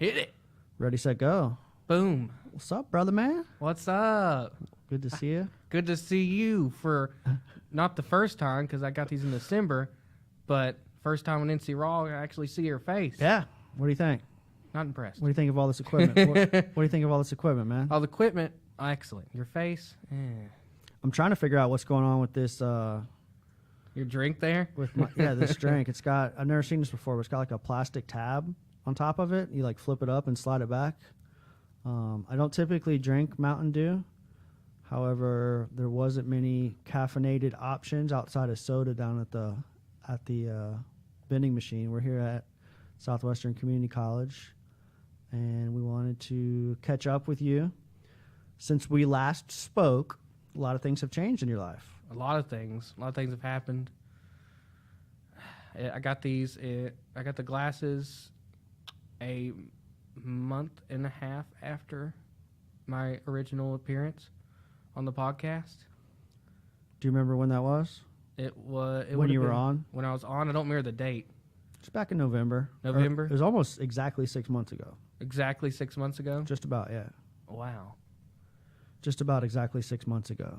Hit it. Ready, set, go. Boom. What's up, brother man? What's up? Good to see you. Good to see you for not the first time because I got these in December, but first time on NC Raw, I actually see your face. Yeah. What do you think? Not impressed. What do you think of all this equipment? what do you think of all this equipment, man? All the equipment, excellent. Your face, I'm trying to figure out what's going on with this. Your drink there? With my, this drink. It's got, I've never seen this before, but it's got like a plastic tab on top of it. You like flip it up and slide it back. I don't typically drink Mountain Dew. However, there wasn't many caffeinated options outside of soda down at the vending machine. We're here at Southwestern Community College, and we wanted to catch up with you. Since we last spoke, a lot of things have changed in your life. A lot of things have happened. I got these. I got the glasses a month and a half after my original appearance on the podcast. Do you remember when that was? It was when you were on. When I was on, I don't remember the date. It's back in November. November. It was almost exactly 6 months ago. Exactly 6 months ago. Just about, yeah. Wow. Just about exactly 6 months ago.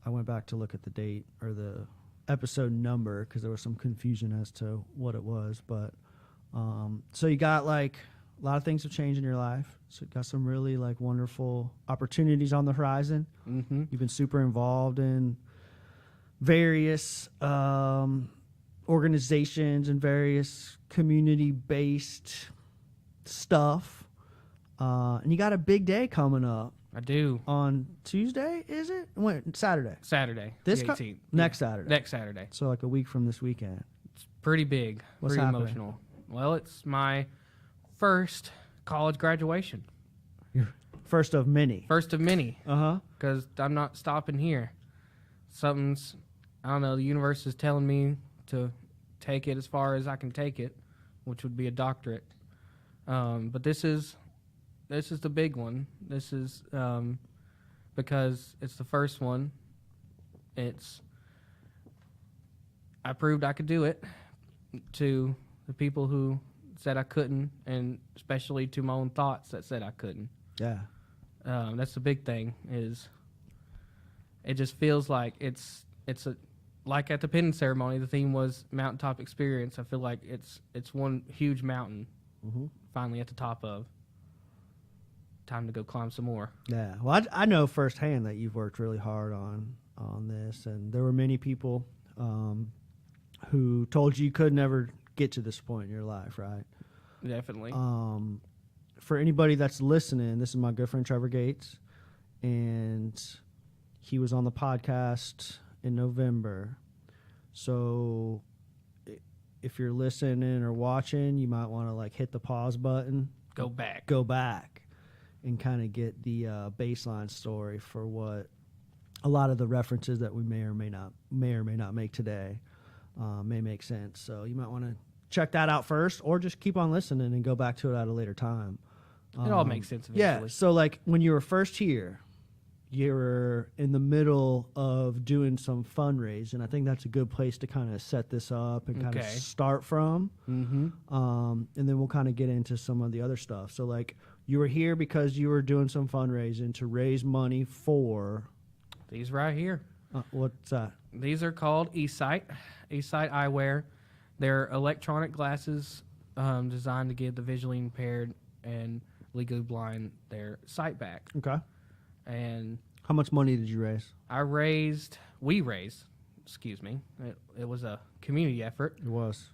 I went back to look at the date or the episode number because there was some confusion as to what it was. But so you got like a lot of things have changed in your life. So you got some really like wonderful opportunities on the horizon. Mm-hmm. You've been super involved in various organizations and various community-based stuff. And you got a big day coming up. I do. On Tuesday, is it? When? Saturday. Saturday. This the 18th. Next Saturday. Next Saturday. So like a week from this weekend. It's pretty big. What's pretty happening? Emotional. Well, it's my first college graduation. Your first of many. First of many. Uh-huh. Because I'm not stopping here. Something's, I don't know, the universe is telling me to take it as far as I can take it, which would be a doctorate. But this is the big one. This is because it's the first one. I proved I could do it to the people who said I couldn't, and especially to my own thoughts that said I couldn't. Yeah. That's the big thing. Is it just feels like it's like at the pinning ceremony, the theme was mountaintop experience. I feel like it's one huge mountain, finally at the top of. Time to go climb some more. Yeah. Well, I know firsthand that you've worked really hard on this, and there were many people who told you could never get to this point in your life, right? Definitely. For anybody that's listening, this is my good friend Trevor Gates, and he was on the podcast in November. So if you're listening or watching, you might want to like hit the pause button. Go back. And kind of get the baseline story for what a lot of the references that we may or may not make today may make sense. So you might want to check that out first, or just keep on listening and go back to it at a later time. It all makes sense eventually. Yeah. So like when you were first here, you were in the middle of doing some fundraising. I think that's a good place to kind of set this up and kind of start from. Mm-hmm. And then we'll kind of get into some of the other stuff. So like you were here because you were doing some fundraising to raise money for these right here. What's that? These are called eSight eyewear. They're electronic glasses designed to give the visually impaired and legally blind their sight back. Okay. And how much money did you raise? We raised, it was a community effort. It was.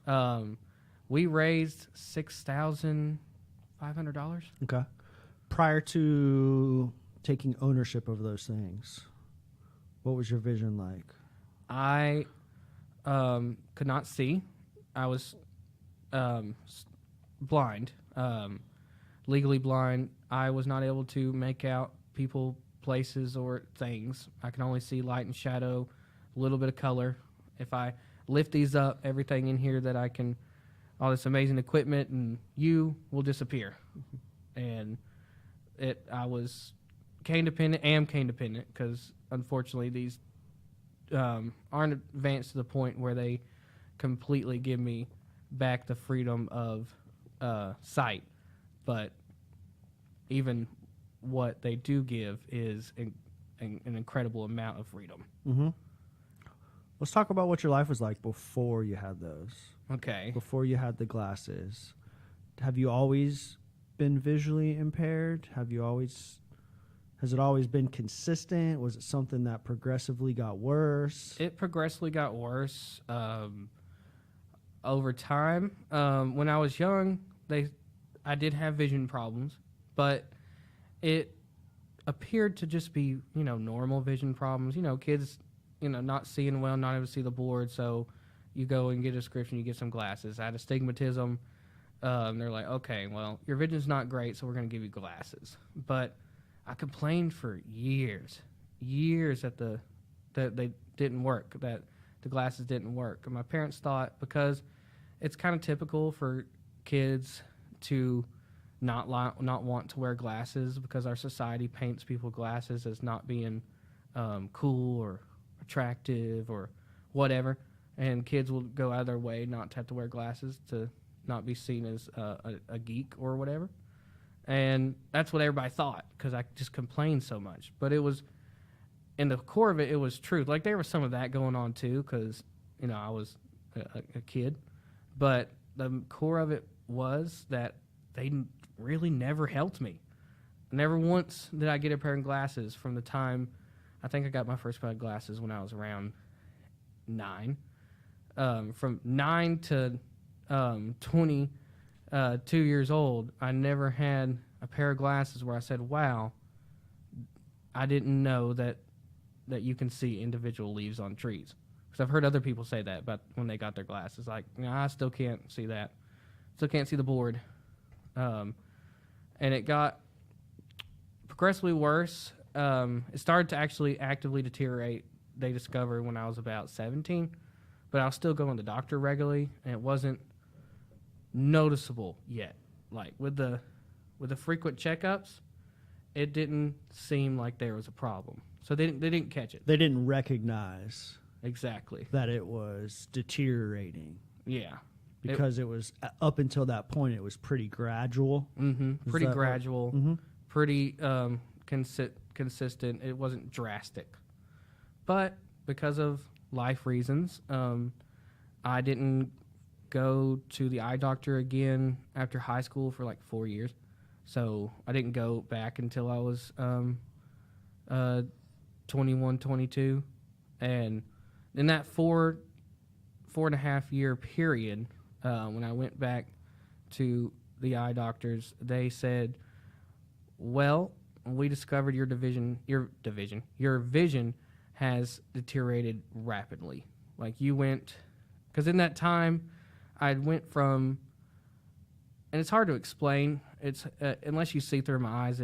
We raised $6,500. Okay. Prior to taking ownership of those things, what was your vision like? I could not see. I was blind, legally blind. I was not able to make out people, places, or things. I can only see light and shadow, a little bit of color. If I lift these up, everything in here that I can, all this amazing equipment, and you will disappear. And I was cane dependent, because unfortunately these aren't advanced to the point where they completely give me back the freedom of sight but even what they do give is an incredible amount of freedom. Mm-hmm. Let's talk about what your life was like before you had those. Okay. Before you had the glasses. Have you always been visually impaired? Has it always been consistent? Was it something that progressively got worse? It progressively got worse over time. When I was young, I did have vision problems, but it appeared to just be, normal vision problems. Kids, not seeing well, not able to see the board, so you go and get a prescription, you get some glasses. I had astigmatism. They're like, okay, well, your vision's not great, so we're going to give you glasses. But I complained for years that they didn't work, that the glasses didn't work. And my parents thought, because it's kind of typical for kids to not want to wear glasses, because our society paints people with glasses as not being cool or attractive or whatever. And kids will go out of their way not to have to wear glasses to not be seen as a geek or whatever. And that's what everybody thought, because I just complained so much. But it was, in the core of it, it was truth. Like, there was some of that going on too, because, I was a kid. But the core of it was that they really never helped me. Never once did I get a pair of glasses from the time, I think I got my first pair of glasses when I was around 9. From 9 to 22 years old, I never had a pair of glasses where I said, wow, I didn't know that you can see individual leaves on trees. Because I've heard other people say that about when they got their glasses. Like, I still can't see that. Still can't see the board. And it got progressively worse. It started to actually actively deteriorate, they discovered, when I was about 17. But I was still going to the doctor regularly, and it wasn't noticeable yet. Like, with the frequent checkups, it didn't seem like there was a problem. So they didn't catch it. They didn't recognize Exactly that it was deteriorating. Yeah. Because it was, up until that point, it was pretty gradual. Mm-hmm. Pretty gradual. Mm-hmm. Pretty consistent. It wasn't drastic. But because of life reasons, I didn't go to the eye doctor again after high school for like 4 years. So I didn't go back until I was 21, 22. And in that 4.5 year period, when I went back to the eye doctors, they said, well, we discovered your vision has deteriorated rapidly. Like, you went, because in that time, I went from, and it's hard to explain. It's unless you see through my eyes,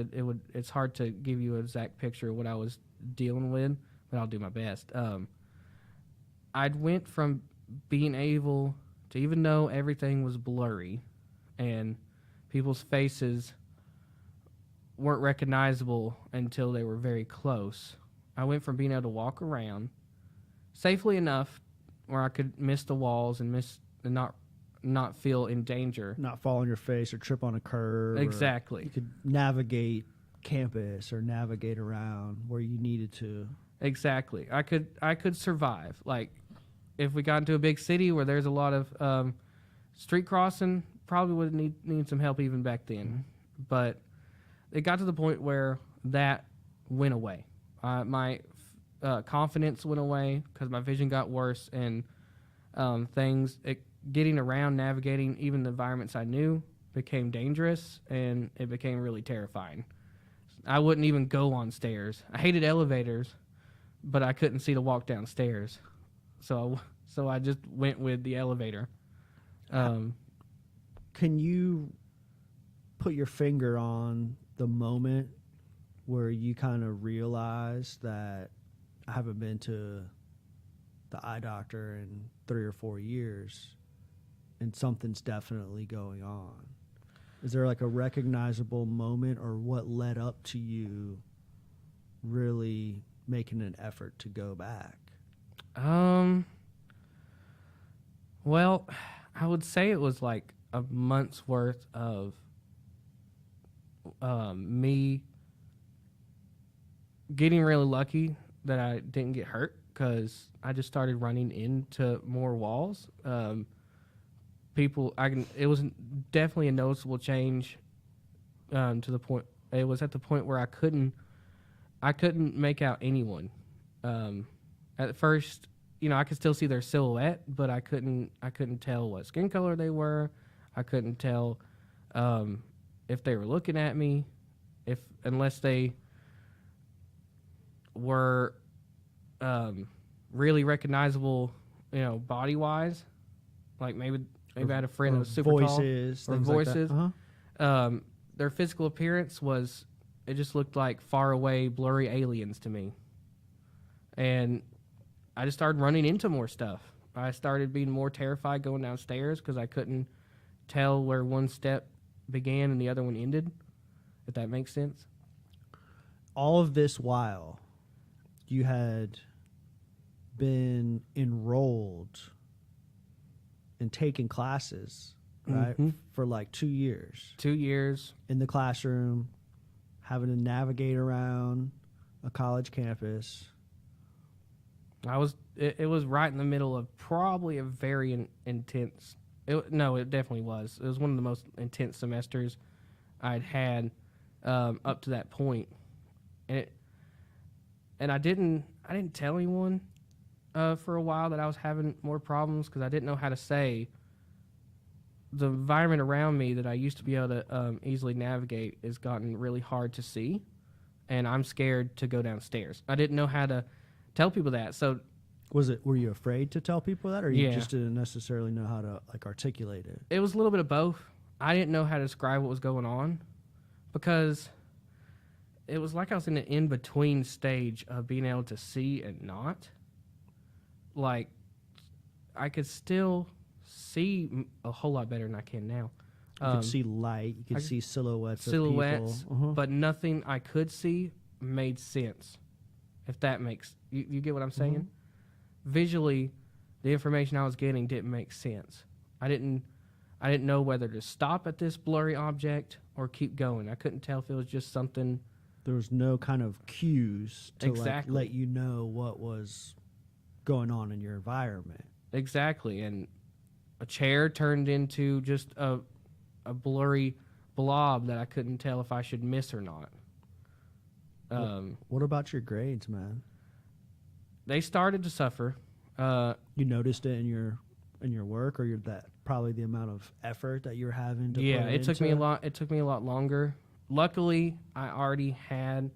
it's hard to give you an exact picture of what I was dealing with, but I'll do my best. I went from being able to, even though everything was blurry and people's faces weren't recognizable until they were very close, I went from being able to walk around safely enough where I could miss the walls and not feel in danger. Not fall on your face or trip on a curb. Exactly. You could navigate campus or navigate around where you needed to. Exactly. I could survive. Like, if we got into a big city where there's a lot of street crossing, probably would need some help even back then. Mm-hmm. But it got to the point where that went away. My confidence went away because my vision got worse, and getting around, navigating even the environments I knew became dangerous, and it became really terrifying. I wouldn't even go on stairs. I hated elevators, but I couldn't see to walk downstairs. So I just went with the elevator. Can you put your finger on the moment where you kind of realized that I haven't been to the eye doctor in 3 or 4 years and something's definitely going on? Is there like a recognizable moment, or what led up to you really making an effort to go back? Well, I would say it was like a month's worth of me getting really lucky that I didn't get hurt because I just started running into more walls. It was definitely a noticeable change to the point. It was at the point where I couldn't make out anyone. At first, I could still see their silhouette, but I couldn't tell what skin color they were. I couldn't tell if they were looking at me, unless they were really recognizable, body wise. Like maybe I had a friend that was super voices, tall, or things voices. Like that. Their physical appearance it just looked like far away, blurry aliens to me. And I just started running into more stuff. I started being more terrified going downstairs because I couldn't tell where one step began and the other one ended, if that makes sense. All of this while you had been enrolled and taking classes, right? Mm-hmm. For like 2 years. 2 years. In the classroom, having to navigate around a college campus. It was right in the middle of probably a very intense. It definitely was. It was one of the most intense semesters I'd had up to that point, and I didn't tell anyone for a while that I was having more problems because I didn't know how to say. The environment around me that I used to be able to easily navigate has gotten really hard to see, and I'm scared to go downstairs. I didn't know how to tell people that. So, were you afraid to tell people that, or you Yeah. just didn't necessarily know how to articulate it? It was a little bit of both. I didn't know how to describe what was going on because it was like I was in an in-between stage of being able to see and not. Like, I could still see a whole lot better than I can now. You could see light. You could see silhouettes of silhouettes, people. but nothing I could see made sense. If that makes you get what I'm saying? Visually, the information I was getting didn't make sense. I didn't know whether to stop at this blurry object or keep going. I couldn't tell if it was just something. There was no kind of cues to Exactly. let you know what was going on in your environment. Exactly, and a chair turned into just a blurry blob that I couldn't tell if I should miss or not. What about your grades, man? They started to suffer. You noticed it in your work, or probably the amount of effort that you're having to Yeah, put it took into me a lot. It took me a lot longer. Luckily, I already had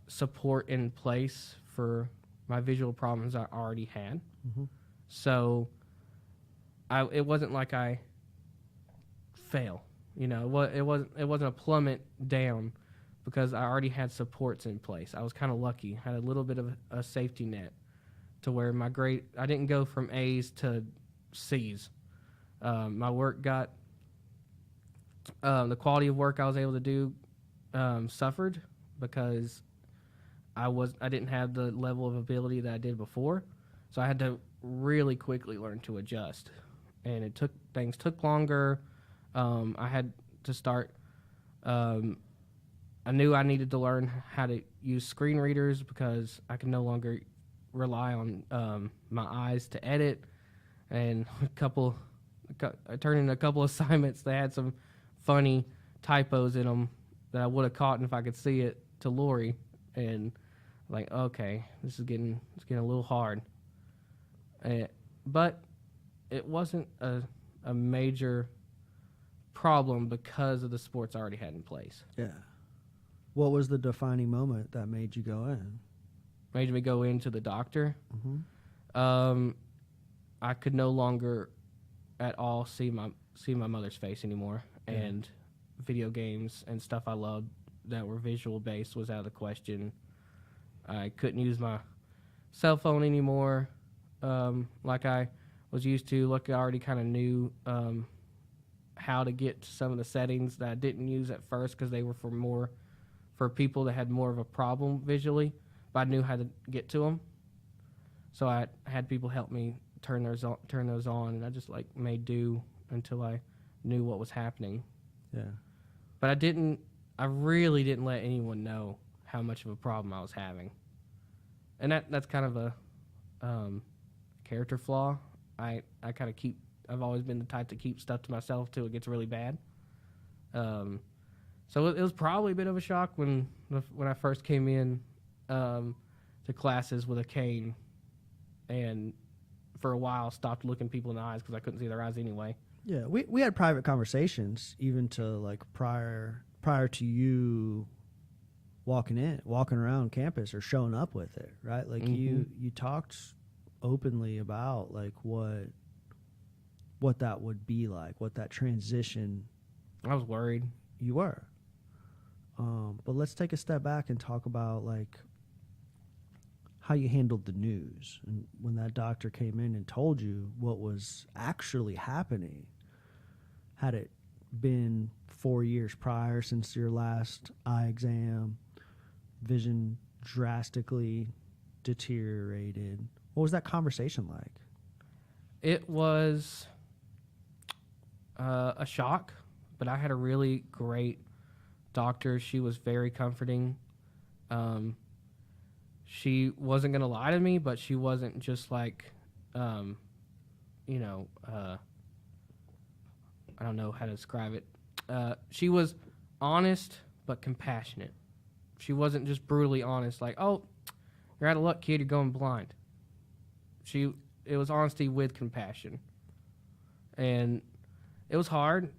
support in place for my visual problems I already had. So it wasn't like I fell. It wasn't a plummet down because I already had supports in place. I was kind of lucky. I had a little bit of a safety net to where my grade, I didn't go from A's to C's. My work got, the quality of work I was able to do suffered because I didn't have the level of ability that I did before. So I had to really quickly learn to adjust. And things took longer. I had to start, I knew I needed to learn how to use screen readers because I could no longer rely on my eyes to edit. And I turned in a couple assignments that had some funny typos in them that I would have caught if I could see it to Lori. And like, okay, this is getting a little hard. But it wasn't a major problem because of the sports I already had in place. Yeah. What was the defining moment that made you go in? Made me go into the doctor. I could no longer at all see my mother's face anymore, and video games and stuff I loved that were visual based was out of the question. I couldn't use my cell phone anymore like I was used to. Like I already kind of knew how to get to some of the settings that I didn't use at first because they were for people that had more of a problem visually, but I knew how to get to them. So I had people help me turn those on, and I just made do until I knew what was happening. Yeah. But I didn't I really didn't let anyone know how much of a problem I was having. And that's kind of a character flaw. I kind of I've always been the type to keep stuff to myself till it gets really bad. So it was probably a bit of a shock when I first came in to classes with a cane, and for a while stopped looking people in the eyes because I couldn't see their eyes anyway. Yeah, we had private conversations even to like prior to you walking around campus or showing up with it, right? Like you talked openly about like what that would be like, what that transition. I was worried. You were. But let's take a step back and talk about like how you handled the news and when that doctor came in and told you what was actually happening. Had it been 4 years prior since your last eye exam, vision drastically deteriorated, what was that conversation like? It was a shock, but I had a really great doctor. She was very comforting. She wasn't going to lie to me, but she wasn't just like, I don't know how to describe it. She was honest but compassionate. She wasn't just brutally honest, like, oh, you're out of luck, kid, you're going blind. It was honesty with compassion. And it was hard.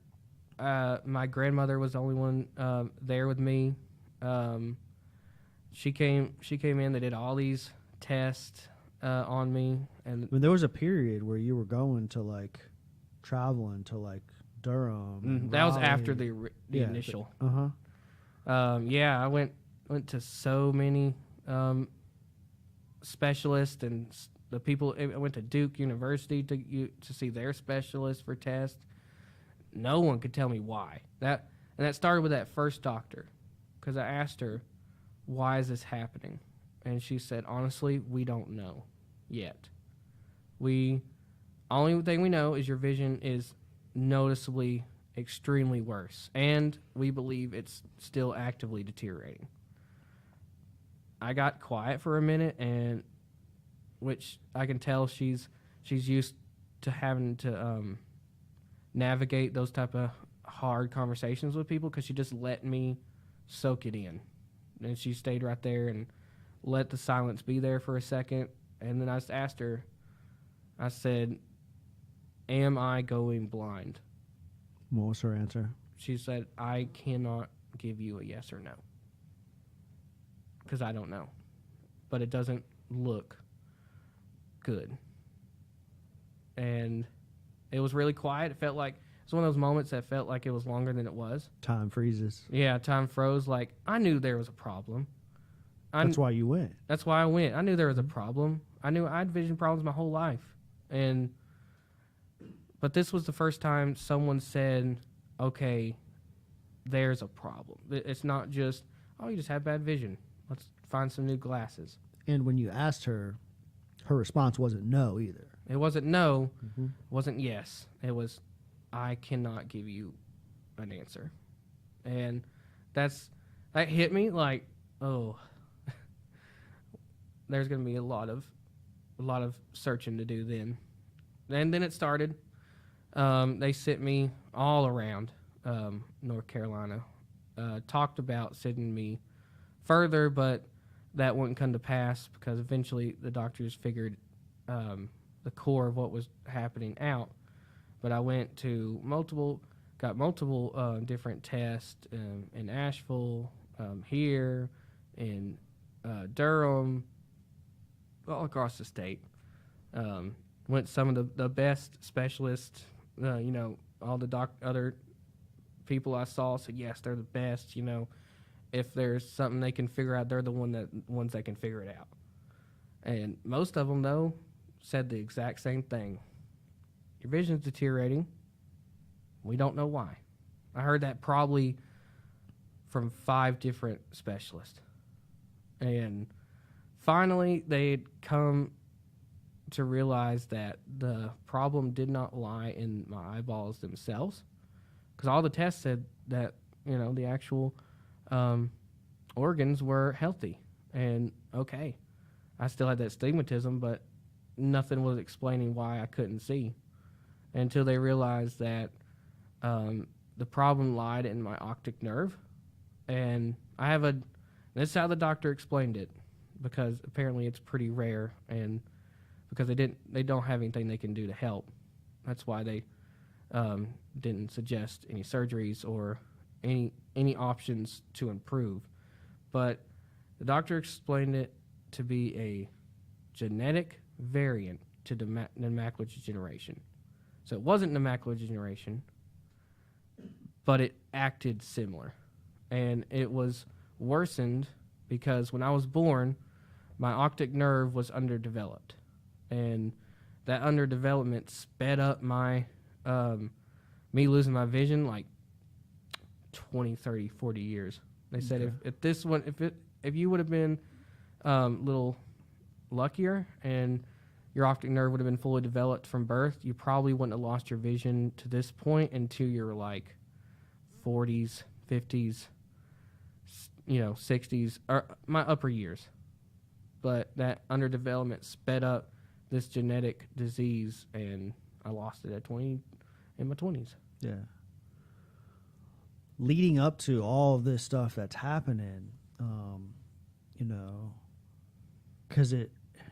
My grandmother was the only one there with me. She came in, they did all these tests on me. And I mean, there was a period where you were going to like traveling to like Durham. That was Raleigh. after the initial. Yeah, I went to so many specialists, and the people. I went to Duke University to see their specialists for tests. No one could tell me why. That started with that first doctor, because I asked her, "Why is this happening?" And she said, "Honestly, we don't know yet. Only thing we know is your vision is noticeably extremely worse, and we believe it's still actively deteriorating." I got quiet for a minute, and which I can tell she's used to having to navigate those type of hard conversations with people, because she just let me soak it in, and she stayed right there and let the silence be there for a second. And then I just asked her, I said, "Am I going blind?" What was her answer? She said, "I cannot give you a yes or no, because I don't know, but it doesn't look good." And it was really quiet. It felt like it's one of those moments that felt like it was longer than it was. Time freezes. Yeah, time froze. Like, I knew there was a problem. That's why you went. That's why I went. I knew there was a problem. I knew I had vision problems my whole life. But this was the first time someone said, okay, there's a problem. It's not just, oh, you just have bad vision. Let's find some new glasses. And when you asked her, her response wasn't no either. It wasn't no. It wasn't yes. It was, I cannot give you an answer. And that hit me like, oh, there's going to be a lot of searching to do then. And then it started. They sent me all around North Carolina. Talked about sending me further, but that wouldn't come to pass because eventually the doctors figured the core of what was happening out. But I went to got multiple different tests in Asheville, here, in Durham, all across the state. Went to some of the best specialists. All the other people I saw said, yes, they're the best. If there's something they can figure out, they're the ones that can figure it out. And most of them, though, said the exact same thing. Your vision's deteriorating. We don't know why. I heard that probably from 5 different specialists. And finally, they'd come to realize that the problem did not lie in my eyeballs themselves, because all the tests said that the actual organs were healthy and okay. I still had that stigmatism, but nothing was explaining why I couldn't see until they realized that the problem lied in my optic nerve. And this is how the doctor explained it, because apparently it's pretty rare, and because they don't have anything they can do to help. That's why they didn't suggest any surgeries or any options to improve. But the doctor explained it to be a genetic variant to macular degeneration. So it wasn't macular degeneration, but it acted similar. And it was worsened because when I was born, my optic nerve was underdeveloped. And that underdevelopment sped up my me losing my vision like 20, 30, 40 years. They said if you would have been a little luckier and your optic nerve would have been fully developed from birth, you probably wouldn't have lost your vision to this point until you're like 40s, 50s, 60s, or my upper years. But that underdevelopment sped up this genetic disease, and I lost it in my 20s. Yeah. Leading up to all of this stuff that's happening, because it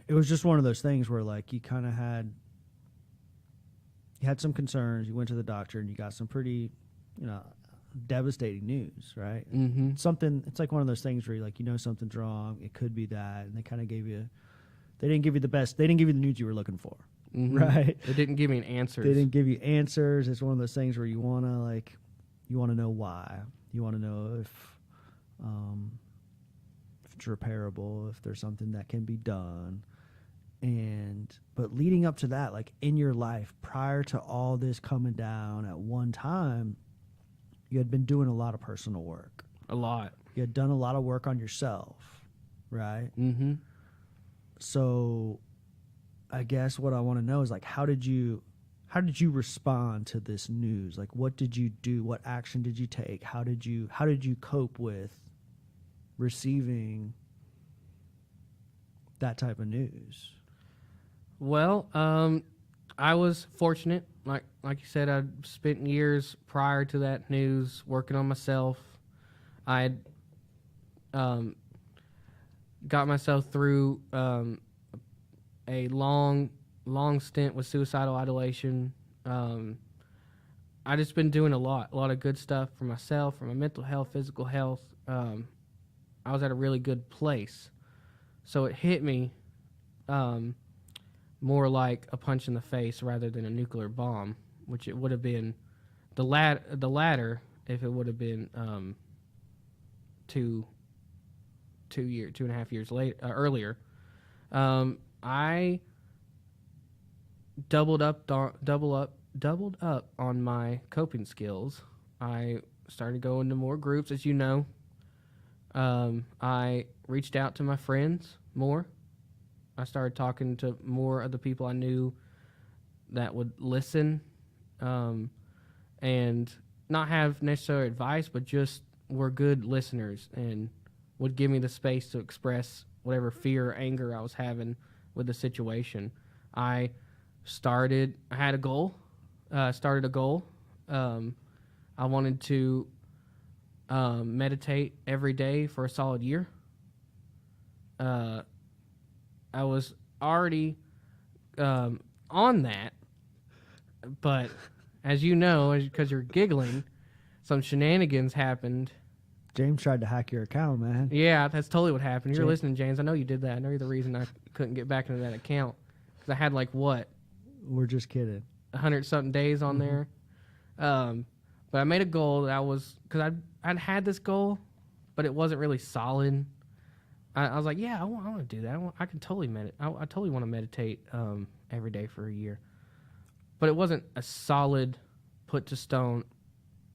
was just one of those things where like you kind of had some concerns. You went to the doctor and you got some pretty, devastating news, right? Mm-hmm. It's like one of those things where you're like, something's wrong. It could be that, and they kind of they didn't give you the news you were looking for, mm-hmm. right? They didn't give me answers. They didn't give you answers. It's one of those things where you want to know why. You want to know if it's repairable, if there's something that can be done. But leading up to that, like in your life, prior to all this coming down at one time, you had been doing a lot of personal work. A lot. You had done a lot of work on yourself, right? Mm-hmm. So I guess what I want to know is like, how did you respond to this news? Like, what did you do? What action did you take? How did you cope with receiving that type of news? Well, I was fortunate. Like you said, I'd spent years prior to that news working on myself. I had got myself through a long stint with suicidal ideation. I just been doing a lot of good stuff for myself, for my mental health, physical health. I was at a really good place. So it hit me more like a punch in the face rather than a nuclear bomb, which it would have been the latter if it would have been 2.5 years earlier. I doubled up on my coping skills. I started going to more groups, as you know. I reached out to my friends more. I started talking to more of the people I knew that would listen, and not have necessary advice, but just were good listeners and would give me the space to express whatever fear or anger I was having with the situation. I had a goal. Started a goal. I wanted to meditate every day for a solid year. I was already on that, but as you know, because you're giggling, some shenanigans happened. James tried to hack your account, man. Yeah, that's totally what happened. You're listening, James. I know you did that. I know you're the reason I couldn't get back into that account, because I had like what? We're just kidding. 100-something days on there. But I made a goal that because I'd had this goal, but it wasn't really solid. I was like, yeah, I want to do that. I can totally meditate. I totally want to meditate every day for a year. But it wasn't a solid, put to stone,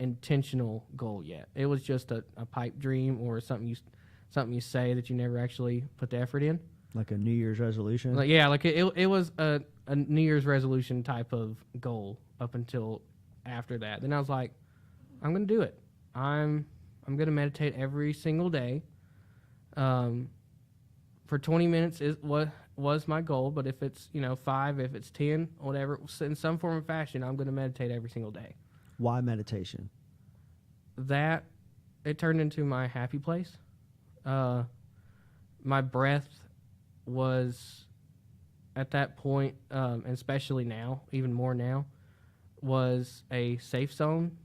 intentional goal yet. It was just a pipe dream or something you say that you never actually put the effort in. Like a New Year's resolution? It was a New Year's resolution type of goal up until after that. Then I was like, I'm going to do it. I'm I'm going to meditate every single day. For 20 minutes is what was my goal, but if it's 5, if it's 10, whatever, in some form or fashion, I'm going to meditate every single day. Why meditation? That it turned into my happy place. My breath was at that point, and especially now, even more now, was a safe zone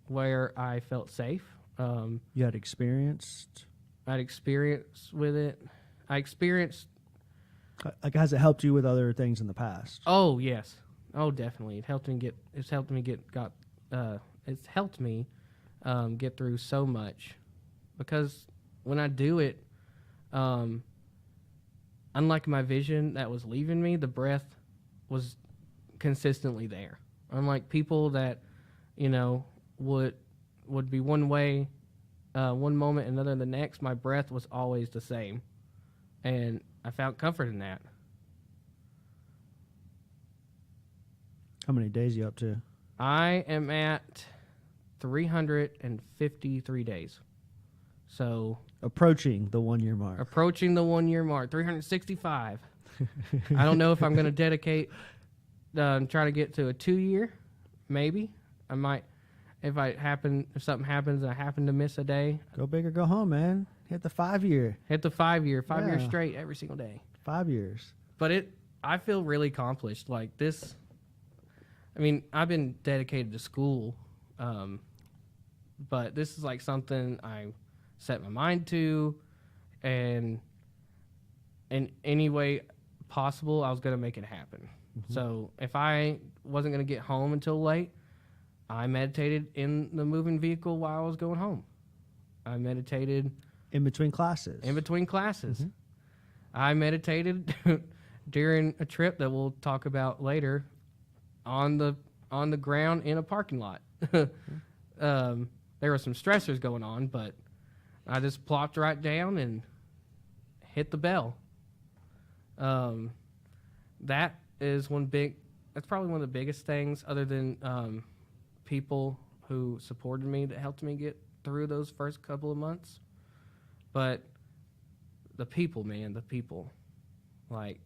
where I felt safe. You had experienced? I'd experience with it. I experienced. Like, has it helped you with other things in the past? Oh yes. Oh definitely. It's helped me get through so much, because when I do it, unlike my vision that was leaving me, the breath was consistently there. Unlike people that, would be one way, one moment, another the next, my breath was always the same. And I found comfort in that. How many days you up to? I am at 353 days. So approaching the 1 year mark. 365. I don't know if I'm going to dedicate, try to get to a 2-year. Maybe I might, if something happens and I happen to miss a day. Go big or go home, man. Hit the 5 year. Hit the 5 year, 5 years straight every single day. 5 years. But I feel really accomplished. Like this, I mean, I've been dedicated to school, but this is like something I set my mind to, and in any way possible, I was going to make it happen. Mm-hmm. So if I wasn't going to get home until late, I meditated in the moving vehicle while I was going home. I meditated in between classes. Mm-hmm. I meditated during a trip that we'll talk about later on the ground in a parking lot. There were some stressors going on, but I just plopped right down and hit the bell. That's probably one of the biggest things, other than people who supported me, that helped me get through those first couple of months. But the people, man, like,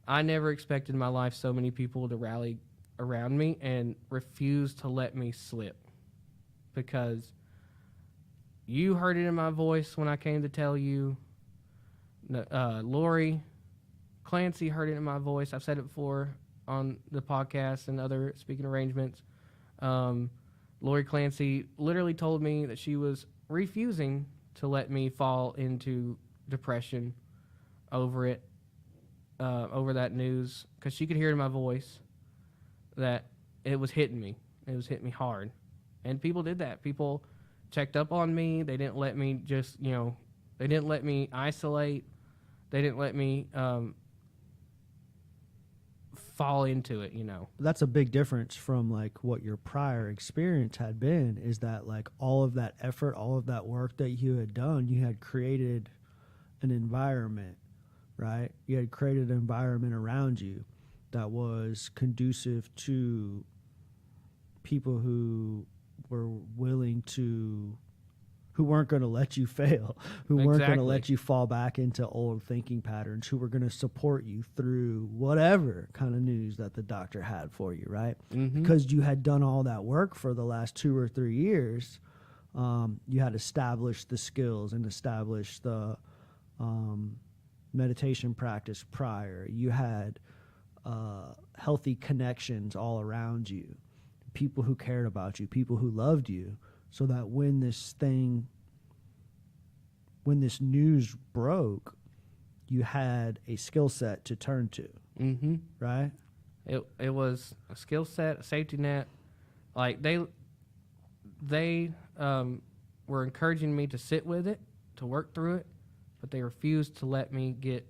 I never expected in my life so many people to rally around me and refuse to let me slip, because you heard it in my voice when I came to tell you. Lori Clancy heard it in my voice. I've said it before on the podcast and other speaking arrangements. Lori Clancy literally told me that she was refusing to let me fall into depression over it, over that news, because she could hear it in my voice that it was hitting me. It was hitting me hard. And people did that. People checked up on me. They didn't let me just, they didn't let me isolate. They didn't let me fall into it, That's a big difference from like what your prior experience had been, is that like all of that effort, all of that work that you had done, you had created an environment, right? You had created an environment around you that was conducive to people who were willing to, who weren't going to let you fail, who weren't going to let you fall back into old thinking patterns, who were going to support you through whatever kind of news that the doctor had for you, right? Mm-hmm. Because you had done all that work for the last 2 or 3 years. You had established the skills and established the meditation practice prior. You had healthy connections all around you, people who cared about you, people who loved you. So that when this news broke, you had a skill set to turn to, mm-hmm. right? It was a skill set, a safety net. Like they were encouraging me to sit with it, to work through it, but they refused to let me get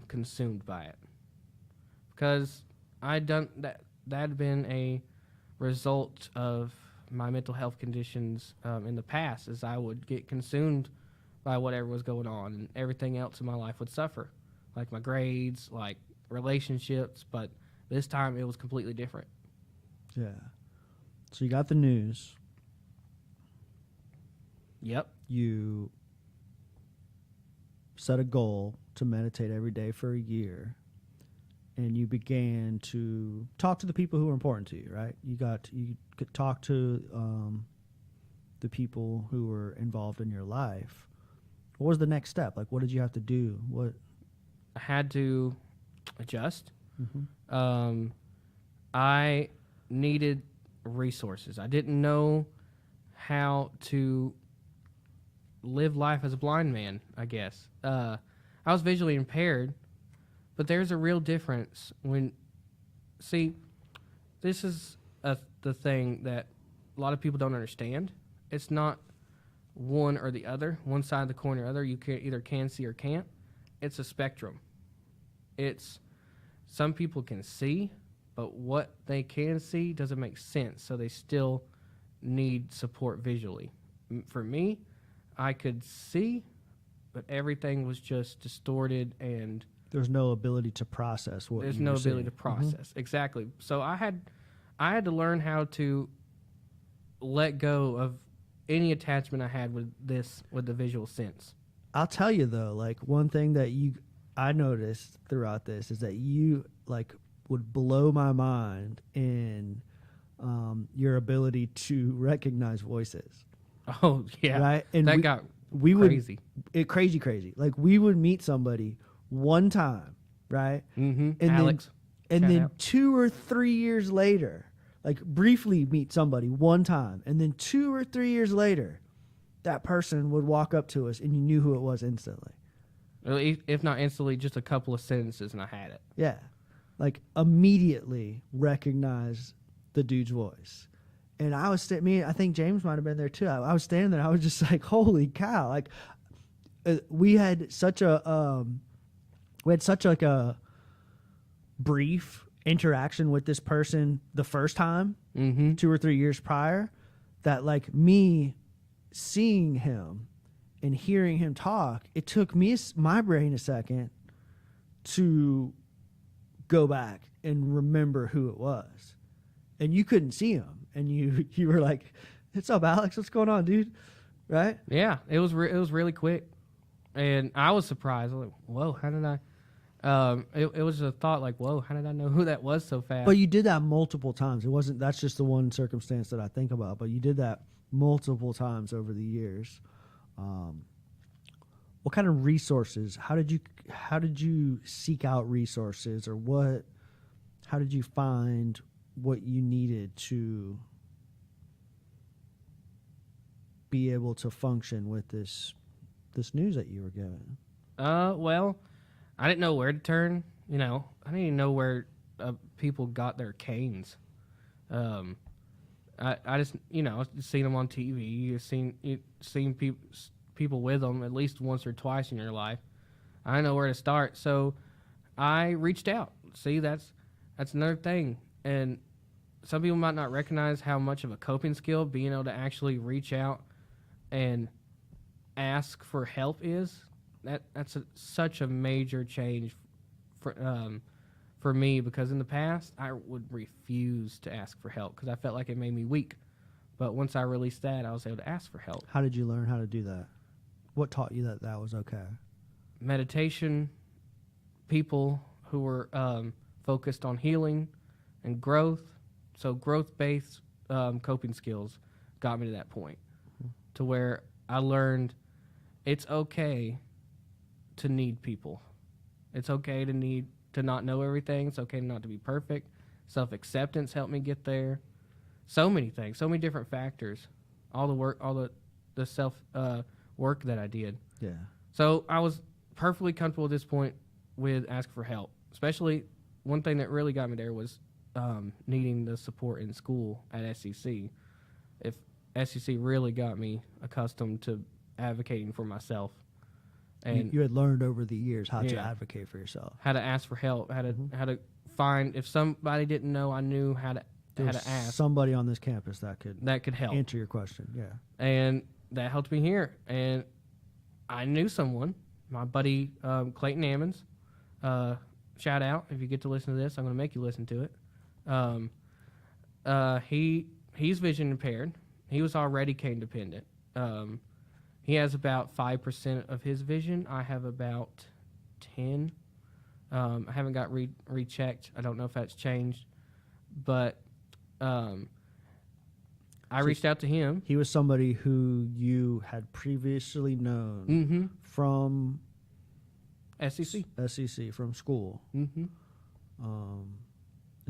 consumed by it, because I'd done that. That had been a result of my mental health conditions in the past, is I would get consumed by whatever was going on, and everything else in my life would suffer, like my grades, like relationships. But this time it was completely different. Yeah. So you got the news. Yep. You set a goal to meditate every day for a year, and you began to talk to the people who were important to you, right? You could talk to the people who were involved in your life. What was the next step? Like, what did you have to do? What I had to adjust. Mm-hmm. I needed resources. I didn't know how to live life as a blind man, I guess. I was visually impaired, but there's a real difference when, see, this is the thing that a lot of people don't understand. It's not one or the other, one side of the coin or the other. You either can see or can't. It's a spectrum. It's some people can see, but what they can see doesn't make sense, so they still need support visually. For me, I could see, but everything was just distorted, and there's no ability to process what there's you no were ability seeing. to process. Exactly. So I had to learn how to let go of any attachment I had with the visual sense. I'll tell you though, like one thing that I noticed throughout this is that you like would blow my mind in your ability to recognize voices. Oh yeah, right. And that got crazy. Crazy. Like we would meet somebody one time, right? Mm-hmm. And Alex, then out. 2 or 3 years later, like briefly meet somebody one time, and then 2 or 3 years later, that person would walk up to us, and you knew who it was instantly. If not instantly, just a couple of sentences, and I had it. Yeah, like immediately recognize the dude's voice. And I was I think James might have been there too. I was standing there. I was just like, "Holy cow!" Like we had such a brief interaction with this person the first time, 2 or 3 years prior, that like me seeing him and hearing him talk, it took my brain a second to go back and remember who it was. And you couldn't see him, and you were like, "What's up, Alex? What's going on, dude?" Right? Yeah, it was really quick, and I was surprised. I was like, "Whoa, how did I?" It was a thought like, "Whoa, how did I know who that was so fast?" But you did that multiple times. It wasn't. That's just the one circumstance that I think about. But you did that multiple times over the years. What kind of resources? How did you seek out resources, or what? How did you find what you needed to be able to function with this news that you were given? Well, I didn't know where to turn. I didn't even know where people got their canes. I just seen them on TV. You've seen people with them at least once or twice in your life. I didn't know where to start, so I reached out. See, that's another thing, and some people might not recognize how much of a coping skill being able to actually reach out and ask for help is. That's such a major change for me, because in the past I would refuse to ask for help because I felt like it made me weak. But once I released that, I was able to ask for help. How did you learn how to do that? What taught you that was okay? Meditation, people who were focused on healing and growth. So growth-based coping skills got me to that point, to where I learned it's okay to need people. It's okay to not know everything. It's okay not to be perfect. Self-acceptance helped me get there. So many things, so many different factors. All the work, all the self work that I did. Yeah. So I was perfectly comfortable at this point with asking for help. Especially one thing that really got me there was needing the support in school at SEC. If SEC really got me accustomed to advocating for myself. And you had learned over the years how to advocate for yourself. How to ask for help, how to find, if somebody didn't know, I knew how to ask. Somebody on this campus that could help answer your question. Yeah. And that helped me here. And I knew someone, my buddy Clayton Ammons. Shout out if you get to listen to this. I'm going to make you listen to it. He's vision impaired. He was already cane dependent. He has about 5% of his vision. I have about 10. I haven't got rechecked. I don't know if that's changed, but I reached out to him. He was somebody who you had previously known from SEC, from school. And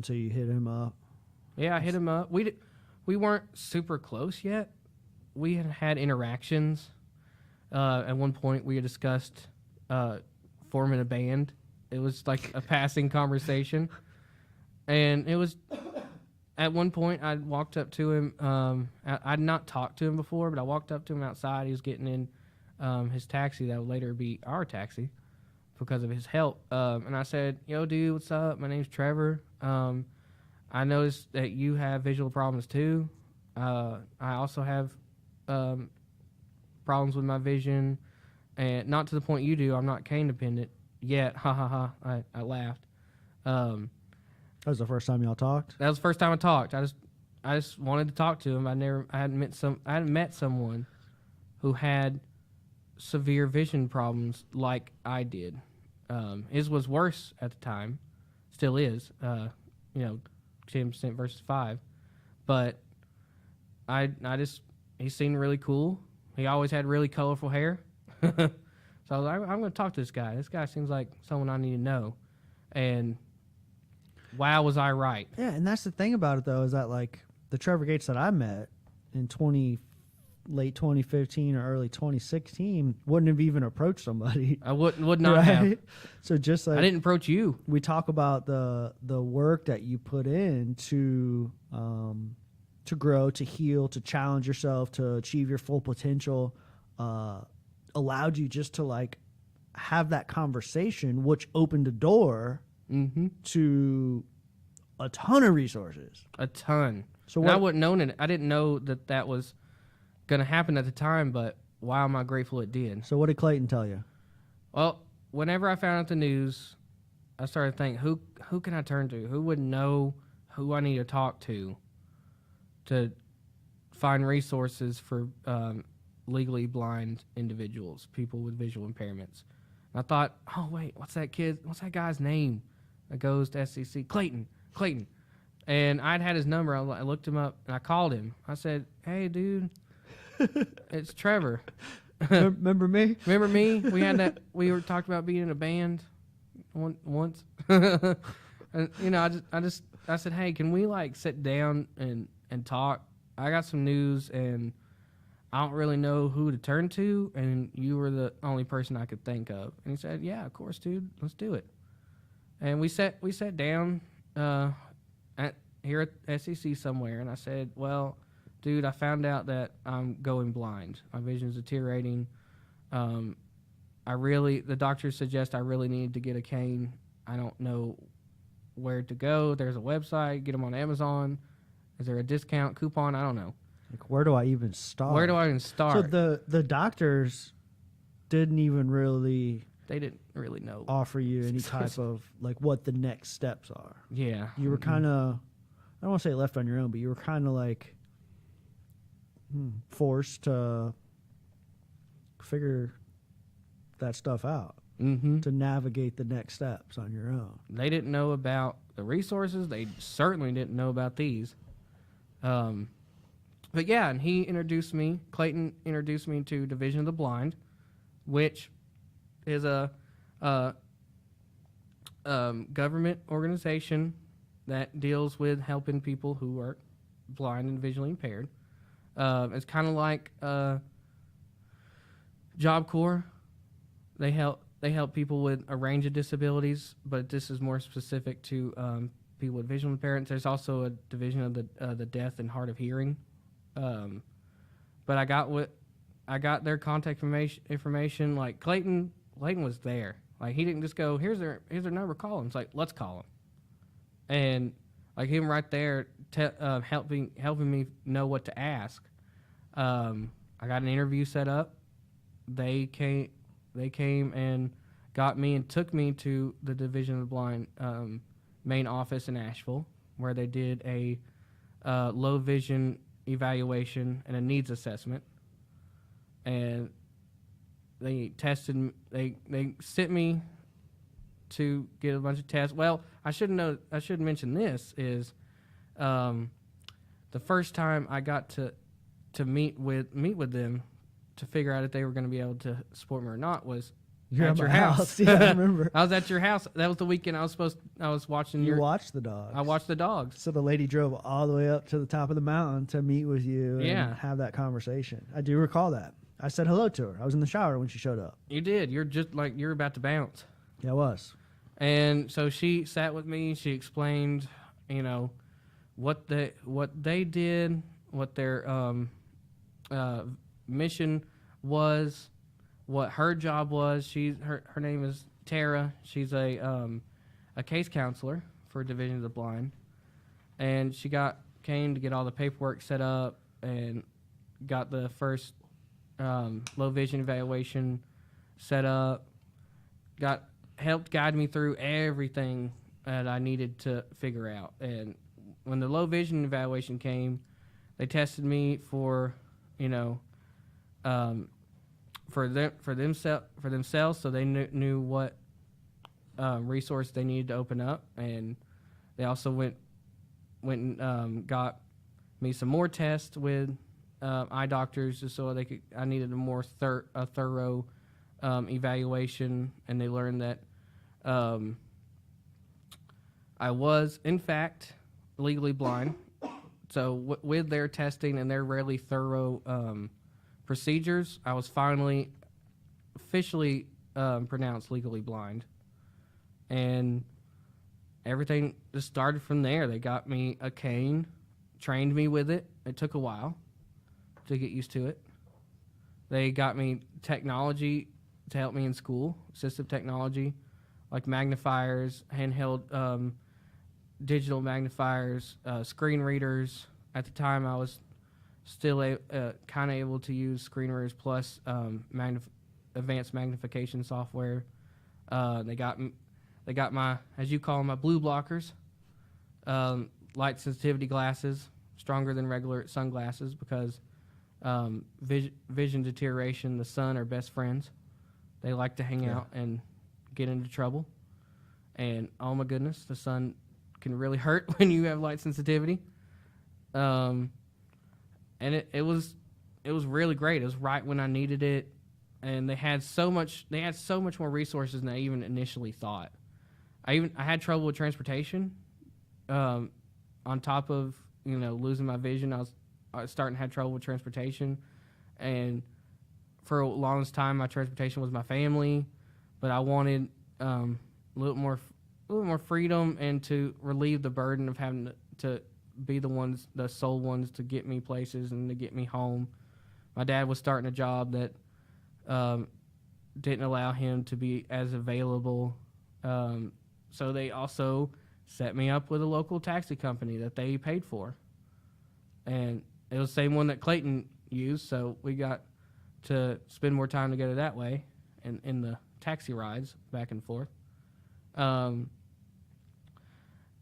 so you hit him up. Yeah, I hit him up. We weren't super close yet. We had interactions. At one point, we had discussed forming a band. It was like a passing conversation. And it was, at one point, I walked up to him. I'd not talked to him before, but I walked up to him outside. He was getting in his taxi that would later be our taxi because of his help. And I said, yo, dude, what's up? My name's Trevor. I noticed that you have visual problems too. I also have problems with my vision, and not to the point you do. I'm not cane dependent yet. Ha ha ha. I laughed. That was the first time y'all talked? That was the first time I talked. I just wanted to talk to him. I hadn't met someone who had severe vision problems like I did. His was worse at the time, still is. 10% versus 5, but he seemed really cool. He always had really colorful hair. So I was like, I'm going to talk to this guy. This guy seems like someone I need to know. And wow, was I right. Yeah, and that's the thing about it, though, is that, like, the Trevor Gates that I met in late 2015 or early 2016 wouldn't have even approached somebody. I would not right? have. So just like I didn't approach you. We talk about the work that you put in to grow, to heal, to challenge yourself, to achieve your full potential, allowed you just to like have that conversation, which opened a door to a ton of resources. A ton. So I wouldn't known it. I didn't know that was going to happen at the time, but wow, am I grateful it did. So what did Clayton tell you? Well, whenever I found out the news, I started thinking, who can I turn to? Who would know who I need to talk to find resources for legally blind individuals, people with visual impairments? And I thought, oh, wait, what's that guy's name that goes to SEC? Clayton. And I'd had his number. I looked him up, and I called him. I said, hey, dude, it's Trevor. Remember me? Remember me? We were talking about being in a band once. And I said, hey, can we like sit down and talk? I got some news and I don't really know who to turn to, and you were the only person I could think of. And he said, yeah, of course, dude, let's do it. And we sat down here at SEC somewhere, and I said, well, dude, I found out that I'm going blind. My vision's deteriorating. The doctors suggest I really need to get a cane. I don't know where to go. There's a website. Get them on Amazon. Is there a discount coupon? I don't know. Like, where do I even start? So the doctors didn't even really... They didn't really know. Offer you any type of, like, what the next steps are. Yeah. You were kind of, I don't want to say left on your own, but you were kind of like... forced to figure that stuff out, to navigate the next steps on your own. They didn't know about the resources. They certainly didn't know about these. But yeah, and Clayton introduced me to Division of the Blind, which is a government organization that deals with helping people who are blind and visually impaired. It's kind of like Job Corps. They help people with a range of disabilities, but this is more specific to people with visual impairments. There's also a division of the deaf and hard of hearing. But I got their contact information. Like Clayton was there. Like, he didn't just go, here's their number, call him. It's like, let's call him. And like him right there, helping me know what to ask. I got an interview set up. They came and got me and took me to the Division of the Blind main office in Asheville, where they did a low vision evaluation and a needs assessment. And they tested. They sent me to get a bunch of tests. Well, I should mention this is the first time I got to meet with them to figure out if they were going to be able to support me or not was at your house. Yeah, I remember. I was at your house. That was the weekend I was watching You watched the dogs. I watched the dogs. So the lady drove all the way up to the top of the mountain to meet with you and have that conversation. I do recall that. I said hello to her. I was in the shower when she showed up. You did. You're just like you're about to bounce. Yeah, I was. And so she sat with me. She explained, what they did, what their mission was, what her job was. Her name is Tara. She's a case counselor for Division of the Blind, and she came to get all the paperwork set up and got the first low vision evaluation set up. Helped guide me through everything that I needed to figure out. And when the low vision evaluation came, they tested me for themselves, so they knew what resource they needed to open up, and they also went and got me some more tests with eye doctors just so I needed a more thorough evaluation, and they learned that I was in fact legally blind. So with their testing and their really thorough procedures, I was finally officially pronounced legally blind, and everything just started from there. They got me a cane, trained me with it. It took a while to get used to it. They got me technology to help me in school, assistive technology, like magnifiers, handheld digital magnifiers, screen readers. At the time, I was still kind of able to use screen readers plus advanced magnification software. They got my, as you call them, my blue blockers, light sensitivity glasses, stronger than regular sunglasses because vision deterioration, the sun are best friends. They like to hang out and get into trouble. And oh my goodness, the sun can really hurt when you have light sensitivity. And it was really great. It was right when I needed it, and they had so much more resources than I even initially thought. I had trouble with transportation. On top of losing my vision, I was starting to have trouble with transportation, and for a longest time, my transportation was my family, but I wanted a little more freedom and to relieve the burden of having to be the sole ones to get me places and to get me home. My dad was starting a job that didn't allow him to be as available, so they also set me up with a local taxi company that they paid for, and it was the same one that Clayton used, so we got to spend more time together that way and in the taxi rides back and forth.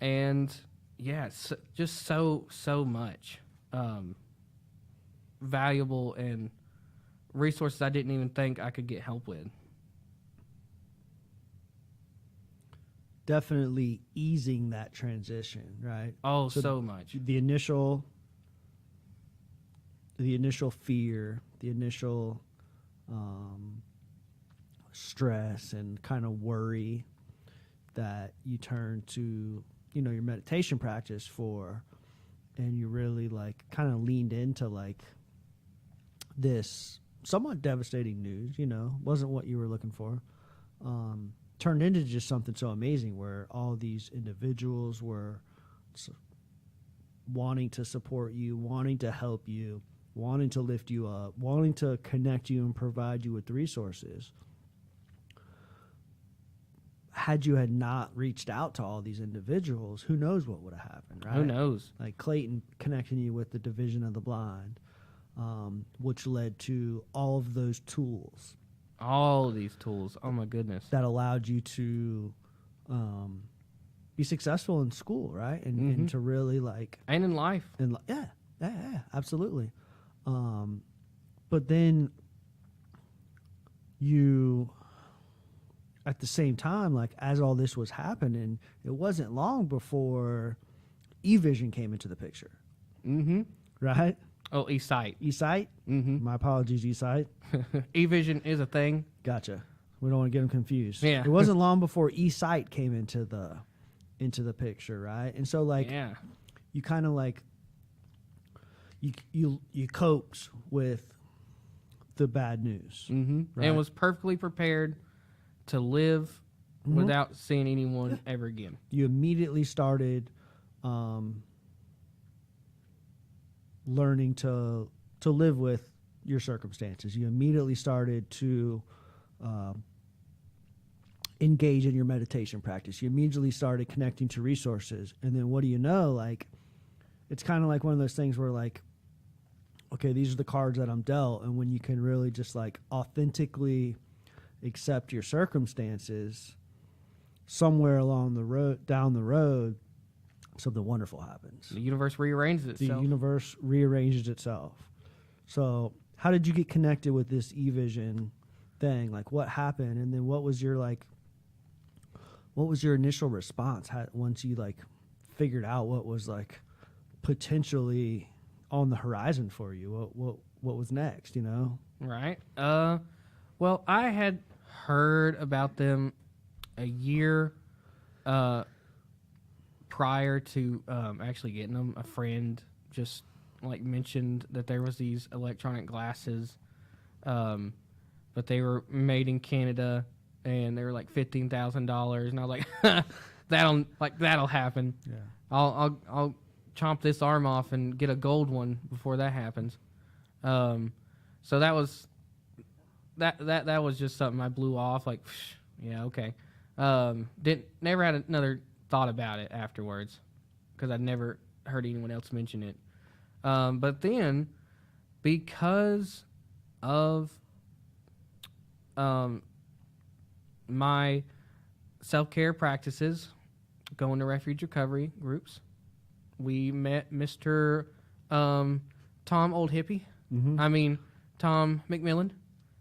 And yeah, just so much valuable and resources I didn't even think I could get help with. Definitely easing that transition, right? Oh, so much. The initial fear, the initial stress and kind of worry that you turn to, your meditation practice for, and you really kind of leaned into this somewhat devastating news, wasn't what you were looking for, turned into just something so amazing where all these individuals were wanting to support you, wanting to help you, wanting to lift you up, wanting to connect you and provide you with resources. Had you not reached out to all these individuals, who knows what would have happened, right? Who knows? Like Clayton connecting you with the Division of the Blind, which led to all of those tools. All these tools. Oh, my goodness. That allowed you to be successful in school, right? And to really And in life. Yeah, absolutely. But then you, at the same time, like as all this was happening, it wasn't long before eVision came into the picture. Mm-hmm. Right? Oh, eSight. eSight? Mm-hmm. My apologies, eSight. eVision is a thing. Gotcha. We don't want to get them confused. Yeah. It wasn't long before eSight came into the picture, right? And so like Yeah. you kind of like you coped with the bad news. Mm-hmm. Right. And was perfectly prepared to live Mm-hmm. without seeing anyone ever again. You immediately started learning to live with your circumstances. You immediately started to engage in your meditation practice. You immediately started connecting to resources. And then what do you know? Like, it's kind of like one of those things where like, okay, these are the cards that I'm dealt. And when you can really just like authentically accept your circumstances, somewhere along the road, down the road, something wonderful happens. The universe rearranges The itself. universe rearranges itself. So how did you get connected with this eVision thing? Like what happened? And then what was your initial response once you like figured out what was like potentially on the horizon for you? What was next, you know? Right. Well, I had heard about them a year prior to actually getting them. A friend just like mentioned that there was these electronic glasses, but they were made in Canada and they were like $15,000, and I was like, that'll happen. Yeah. I'll chomp this arm off and get a gold one before that happens. So that was that was just something I blew off. Like, yeah, okay. Never had another thought about it afterwards because I'd never heard anyone else mention it. But then, because of my self-care practices, going to refuge recovery groups, we met Mr. Tom Old Hippie. Mm-hmm. I mean, Tom McMillan.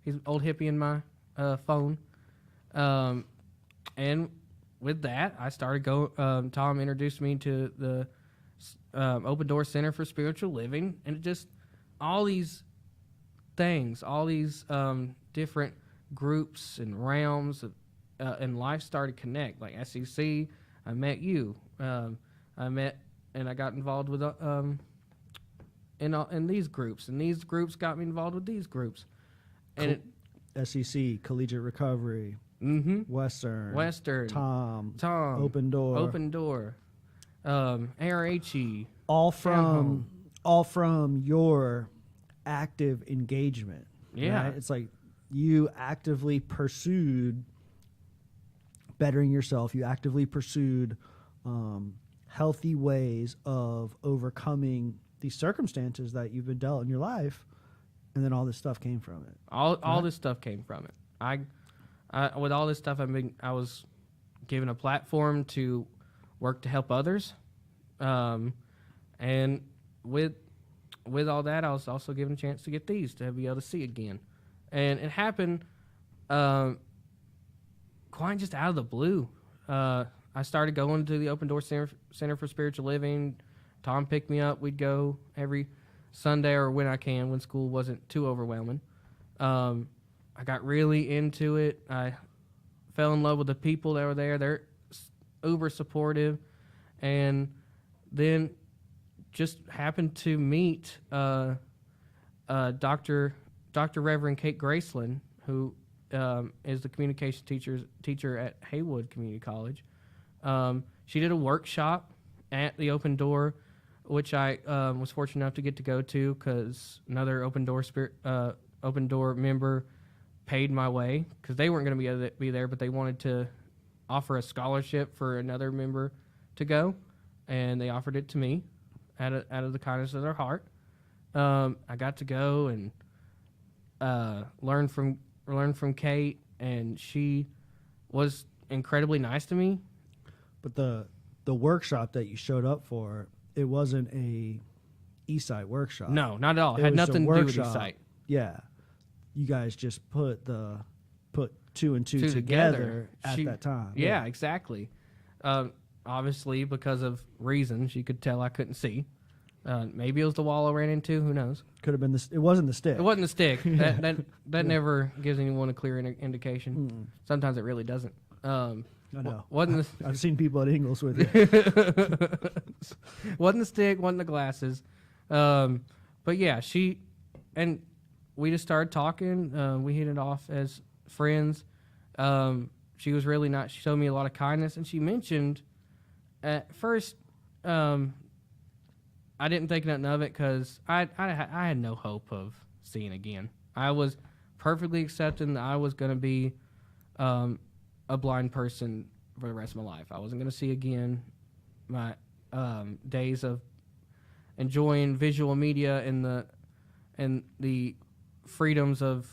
He's Old Hippie in my phone. And with that, I started Tom introduced me to the Open Door Center for Spiritual Living, and it just all these things, all these different groups and realms and life started to connect. Like SEC, I met you. I met and I got involved with in these groups, and these groups got me involved with these groups, and SEC, Collegiate Recovery, Western, Tom, Open Door, ARHE, all from your active engagement. Yeah, right? It's like you actively pursued bettering yourself. You actively pursued healthy ways of overcoming these circumstances that you've been dealt in your life, and then all this stuff came from it. All this stuff came from it. I with all this stuff, I was given a platform to work to help others, and with all that, I was also given a chance to get these to be able to see again, and it happened quite just out of the blue. I started going to the Open Door Center for Spiritual Living. Tom picked me up. We'd go every Sunday or when I can, when school wasn't too overwhelming. I got really into it. I fell in love with the people that were there. They're uber supportive. And then just happened to meet Dr. Reverend Kate Graceland, who is the communication teacher at Haywood Community College. She did a workshop at the Open Door, which I was fortunate enough to get to go to because another Open Door member paid my way because they weren't going to be there, but they wanted to offer a scholarship for another member to go, and they offered it to me out of the kindness of their heart. I got to go and learn from Kate, and she was incredibly nice to me. But the workshop that you showed up for, it wasn't a eSight workshop. No, not at all. It It had was nothing a to do with workshop. eSight. Yeah. You guys just put the put two and two Two together together. at that time. Yeah, exactly. Obviously, because of reasons, you could tell I couldn't see. Maybe it was the wall I ran into. Who knows? Could have been this. It wasn't the stick. It wasn't the stick. That never gives anyone a clear indication. Sometimes it really doesn't. I know. Wasn't I've seen people at Ingles with you. wasn't the stick, wasn't the glasses. But yeah, we just started talking. We hit it off as friends. She was really not. She showed me a lot of kindness, and she mentioned at first. I didn't think nothing of it because I had no hope of seeing again. I was perfectly accepting that I was going to be a blind person for the rest of my life. I wasn't going to see again my days of enjoying visual media and the freedoms of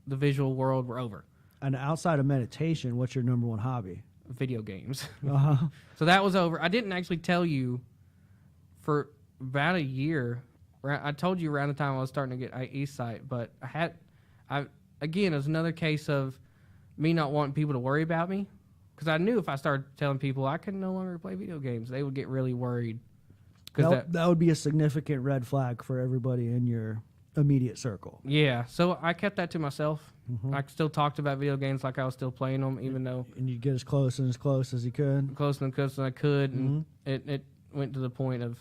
the visual world were over. And outside of meditation, what's your number one hobby? Video games. Uh-huh. So that was over. I didn't actually tell you for about a year. I told you around the time I was starting to get eyesight, but again, it was another case of me not wanting people to worry about me, because I knew if I started telling people I could no longer play video games, they would get really worried. That would be a significant red flag for everybody in your immediate circle. Yeah, so I kept that to myself. Mm-hmm. I still talked about video games like I was still playing them, even though and you'd get as close as you could. Close as I could, and it went to the point of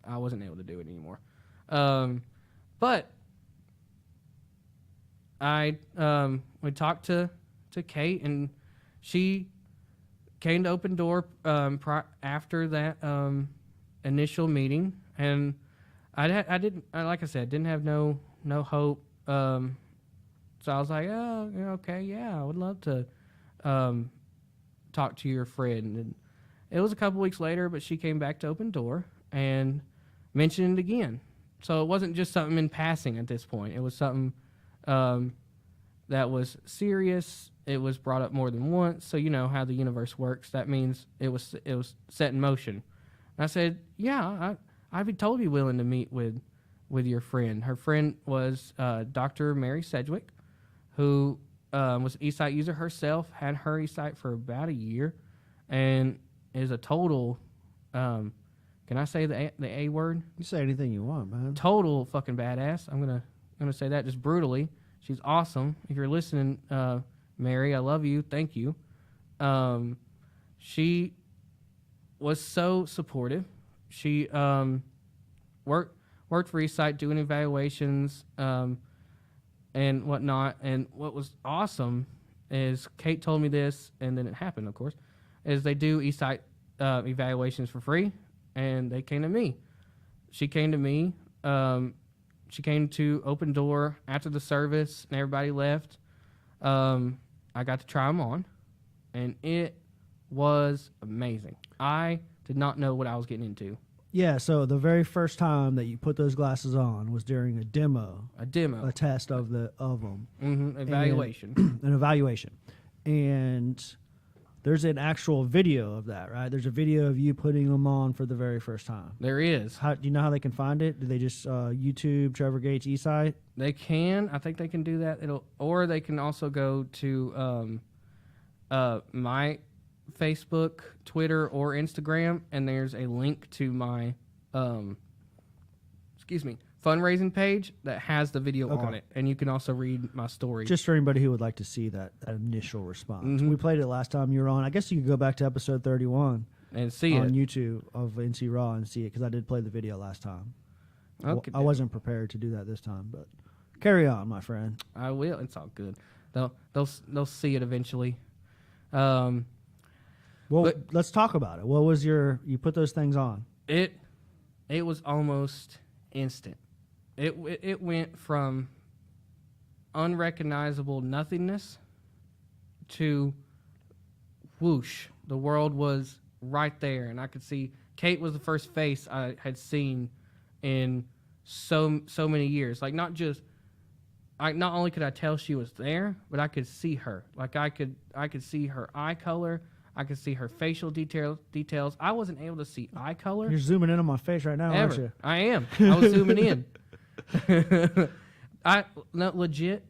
I wasn't able to do it anymore. But we talked to Kate, and she came to Open Door after that initial meeting, and I didn't, like I said, didn't have no hope. So I was like, oh, okay, yeah, I would love to talk to your friend. And it was a couple weeks later, but she came back to Open Door and mentioned it again. So it wasn't just something in passing at this point. It was something that was serious. It was brought up more than once. So you know how the universe works. That means it was set in motion. And I said, yeah, I'd be totally willing to meet with your friend. Her friend was Dr. Mary Sedgwick, who was an eSight user herself, had her eSight for about a year, and is a total, can I say the A word? You say anything you want, man. Total fucking badass. I'm gonna say that just brutally. She's awesome. If you're listening, Mary, I love you. Thank you. She was so supportive. She worked for eSight doing evaluations and whatnot. And what was awesome is Kate told me this, and then it happened, of course, is they do eSight evaluations for free, and they came to me. She came to me. She came to Open Door after the service, and everybody left. I got to try them on, and it was amazing. I did not know what I was getting into. Yeah, so the very first time that you put those glasses on was during a test of them. Evaluation. An evaluation. And there's an actual video of that, right? There's a video of you putting them on for the very first time. There is. Do you know how they can find it? Do they just YouTube Trevor Gates eSight? They can. I think they can do that. Or they can also go to my Facebook, Twitter, or Instagram, and there's a link to my fundraising page that has the video on it, and you can also read my story. Just for anybody who would like to see that initial response. Mm-hmm. We played it last time you were on. I guess you could go back to episode 31 and see it on YouTube of NC Raw and see it, because I did play the video last time. Okay. I wasn't prepared to do that this time, but carry on, my friend. I will. It's all good. They'll see it eventually. Well, let's talk about it. What was you put those things on? It was almost instant. It went from unrecognizable nothingness to whoosh. The world was right there, and I could see Kate was the first face I had seen in so many years. Like not only could I tell she was there, but I could see her. Like I could see her eye color. I could see her facial details. I wasn't able to see eye color. You're zooming in on my face right now, aren't you? I am. I was zooming in. Legit.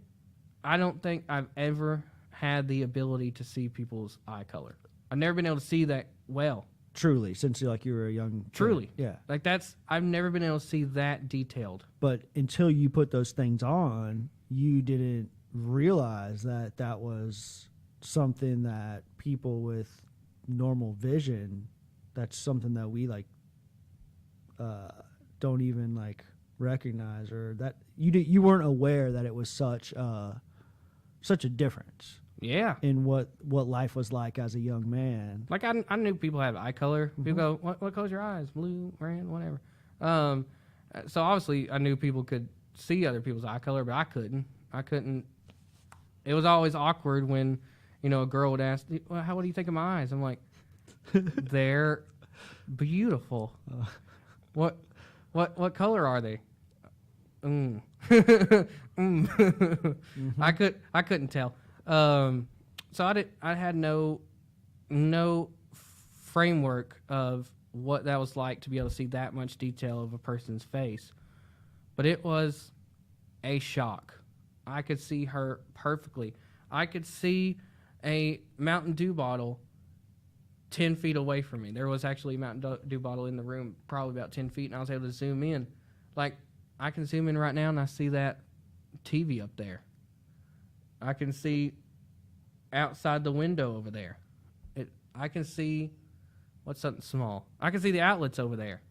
I don't think I've ever had the ability to see people's eye color. I've never been able to see that well. Truly, since you were a young kid. Truly. Yeah. Like I've never been able to see that detailed. But until you put those things on, you didn't realize that was something that people with normal vision, that's something that we don't even recognize, or that you weren't aware that it was such a difference. Yeah. In what life was like as a young man. Like I knew people have eye color. People go, what color's your eyes? Blue, red, whatever. So obviously I knew people could see other people's eye color, but I couldn't. It was always awkward when, a girl would ask, well, what do you think of my eyes? I'm like, they're beautiful. What color are they? I couldn't tell. So I had no framework of what that was like to be able to see that much detail of a person's face. But it was a shock. I could see her perfectly. I could see a Mountain Dew bottle 10 feet away from me. There was actually a Mountain Dew bottle in the room, probably about 10 feet, and I was able to zoom in. Like, I can zoom in right now, and I see that TV up there. I can see outside the window over there. I can see, what's something small? I can see the outlets over there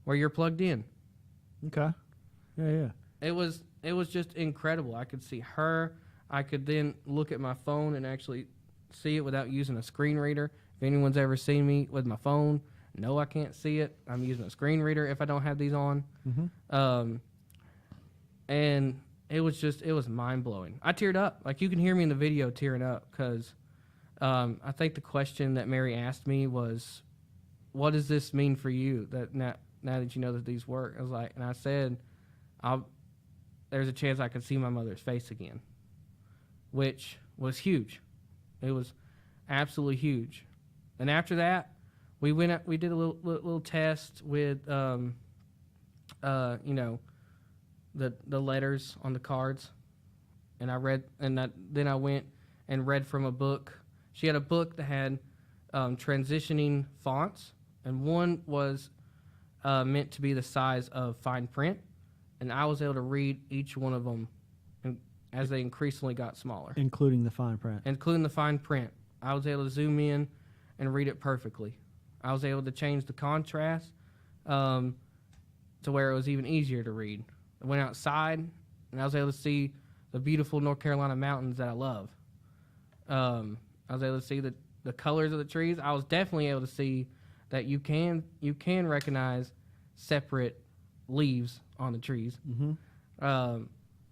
where you're plugged in. Okay. Yeah. It was just incredible. I could see her. I could then look at my phone and actually see it without using a screen reader. If anyone's ever seen me with my phone, no, I can't see it. I'm using a screen reader if I don't have these on. Mm-hmm. And it was mind-blowing. I teared up. Like, you can hear me in the video tearing up because I think the question that Mary asked me was, what does this mean for you that now that you know that these work? I said, there's a chance I could see my mother's face again, which was huge. It was absolutely huge. And after that, we did a little test with, the letters on the cards, and then I went and read from a book. She had a book that had transitioning fonts, and one was meant to be the size of fine print, and I was able to read each one of them as they increasingly got smaller. Including the fine print. Including the fine print. I was able to zoom in and read it perfectly. I was able to change the contrast to where it was even easier to read. I went outside, and I was able to see the beautiful North Carolina mountains that I love. I was able to see the colors of the trees. I was definitely able to see that you can recognize separate leaves on the trees. Mm-hmm. I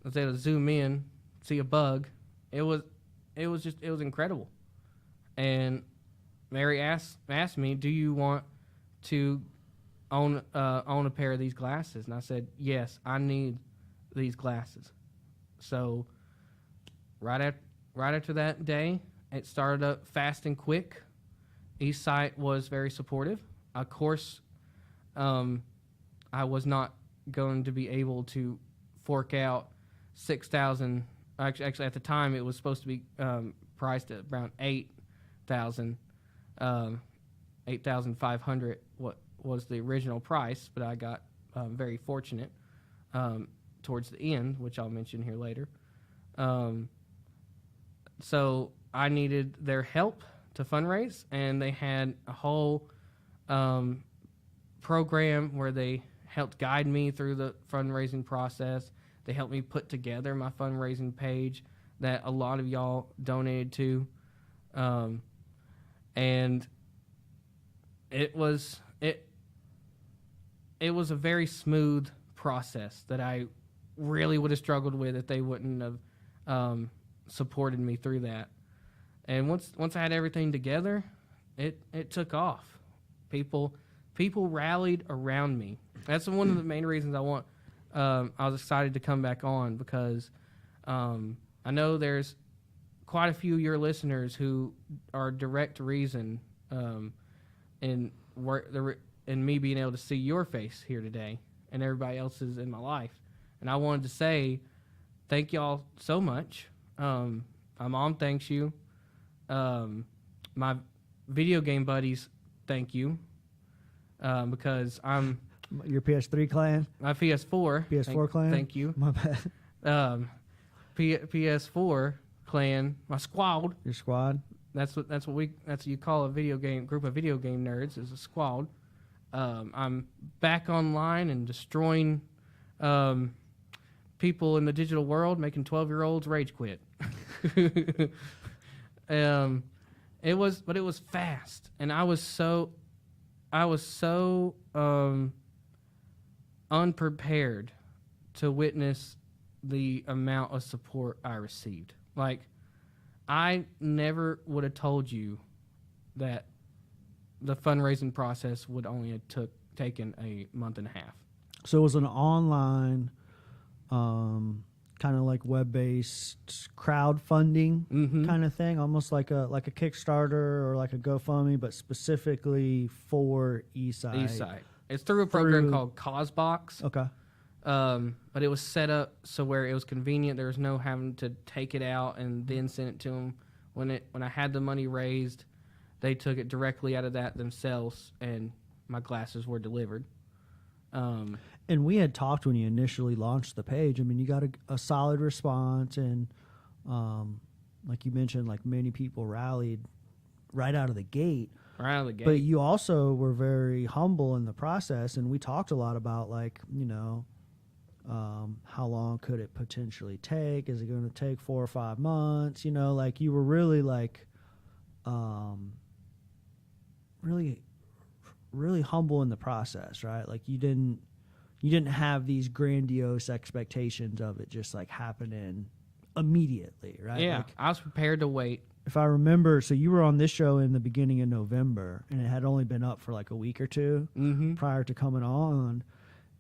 was able to zoom in, see a bug. It was incredible. And Mary asked me, "Do you want to own a pair of these glasses?" And I said, "Yes, I need these glasses." So right after that day, it started up fast and quick. Eastside was very supportive. Of course, I was not going to be able to fork out $6,000. Actually, at the time, it was supposed to be priced at around $8,000, $8,500. What was the original price? But I got very fortunate towards the end, which I'll mention here later. So I needed their help to fundraise, and they had a whole program where they helped guide me through the fundraising process. They helped me put together my fundraising page that a lot of y'all donated to. And it was a very smooth process that I really would have struggled with if they wouldn't have supported me through that. And once I had everything together, it took off. People rallied around me. That's one of the main reasons I was excited to come back on, because I know there's quite a few of your listeners who are direct reason in me being able to see your face here today and everybody else's in my life. And I wanted to say thank y'all so much. My mom thanks you. My video game buddies thank you because I'm Your PS3 clan? my PS4. PS4 clan? Thank you. My bad. PS4 clan, my squad. Your squad? That's what you call a video game group of video game nerds is a squad. I'm back online and destroying people in the digital world, making 12-year-olds rage quit. It was fast, and I was so unprepared to witness the amount of support I received. Like, I never would have told you that the fundraising process would only have taken a month and a half. So it was an online, kind of like web-based crowdfunding kind of thing, almost like a Kickstarter or like a GoFundMe, but specifically for Eastside. Eastside. It's through a program called CauseBox. Okay. But it was set up so where it was convenient. There was no having to take it out and then send it to them. When I had the money raised, they took it directly out of that themselves, and my glasses were delivered. And we had talked when you initially launched the page. I mean, you got a solid response, and like you mentioned, like many people rallied right out of the gate. Right out of the gate. But you also were very humble in the process, and we talked a lot about, like, you know, how long could it potentially take? Is it going to take 4 or 5 months? You know, like you were really like, really humble in the process, right? Like you didn't have these grandiose expectations of it just like happening immediately, right? Yeah, Like, I was prepared to wait. if I remember, so you were on this show in the beginning of November, and it had only been up for like a week or two prior to coming on.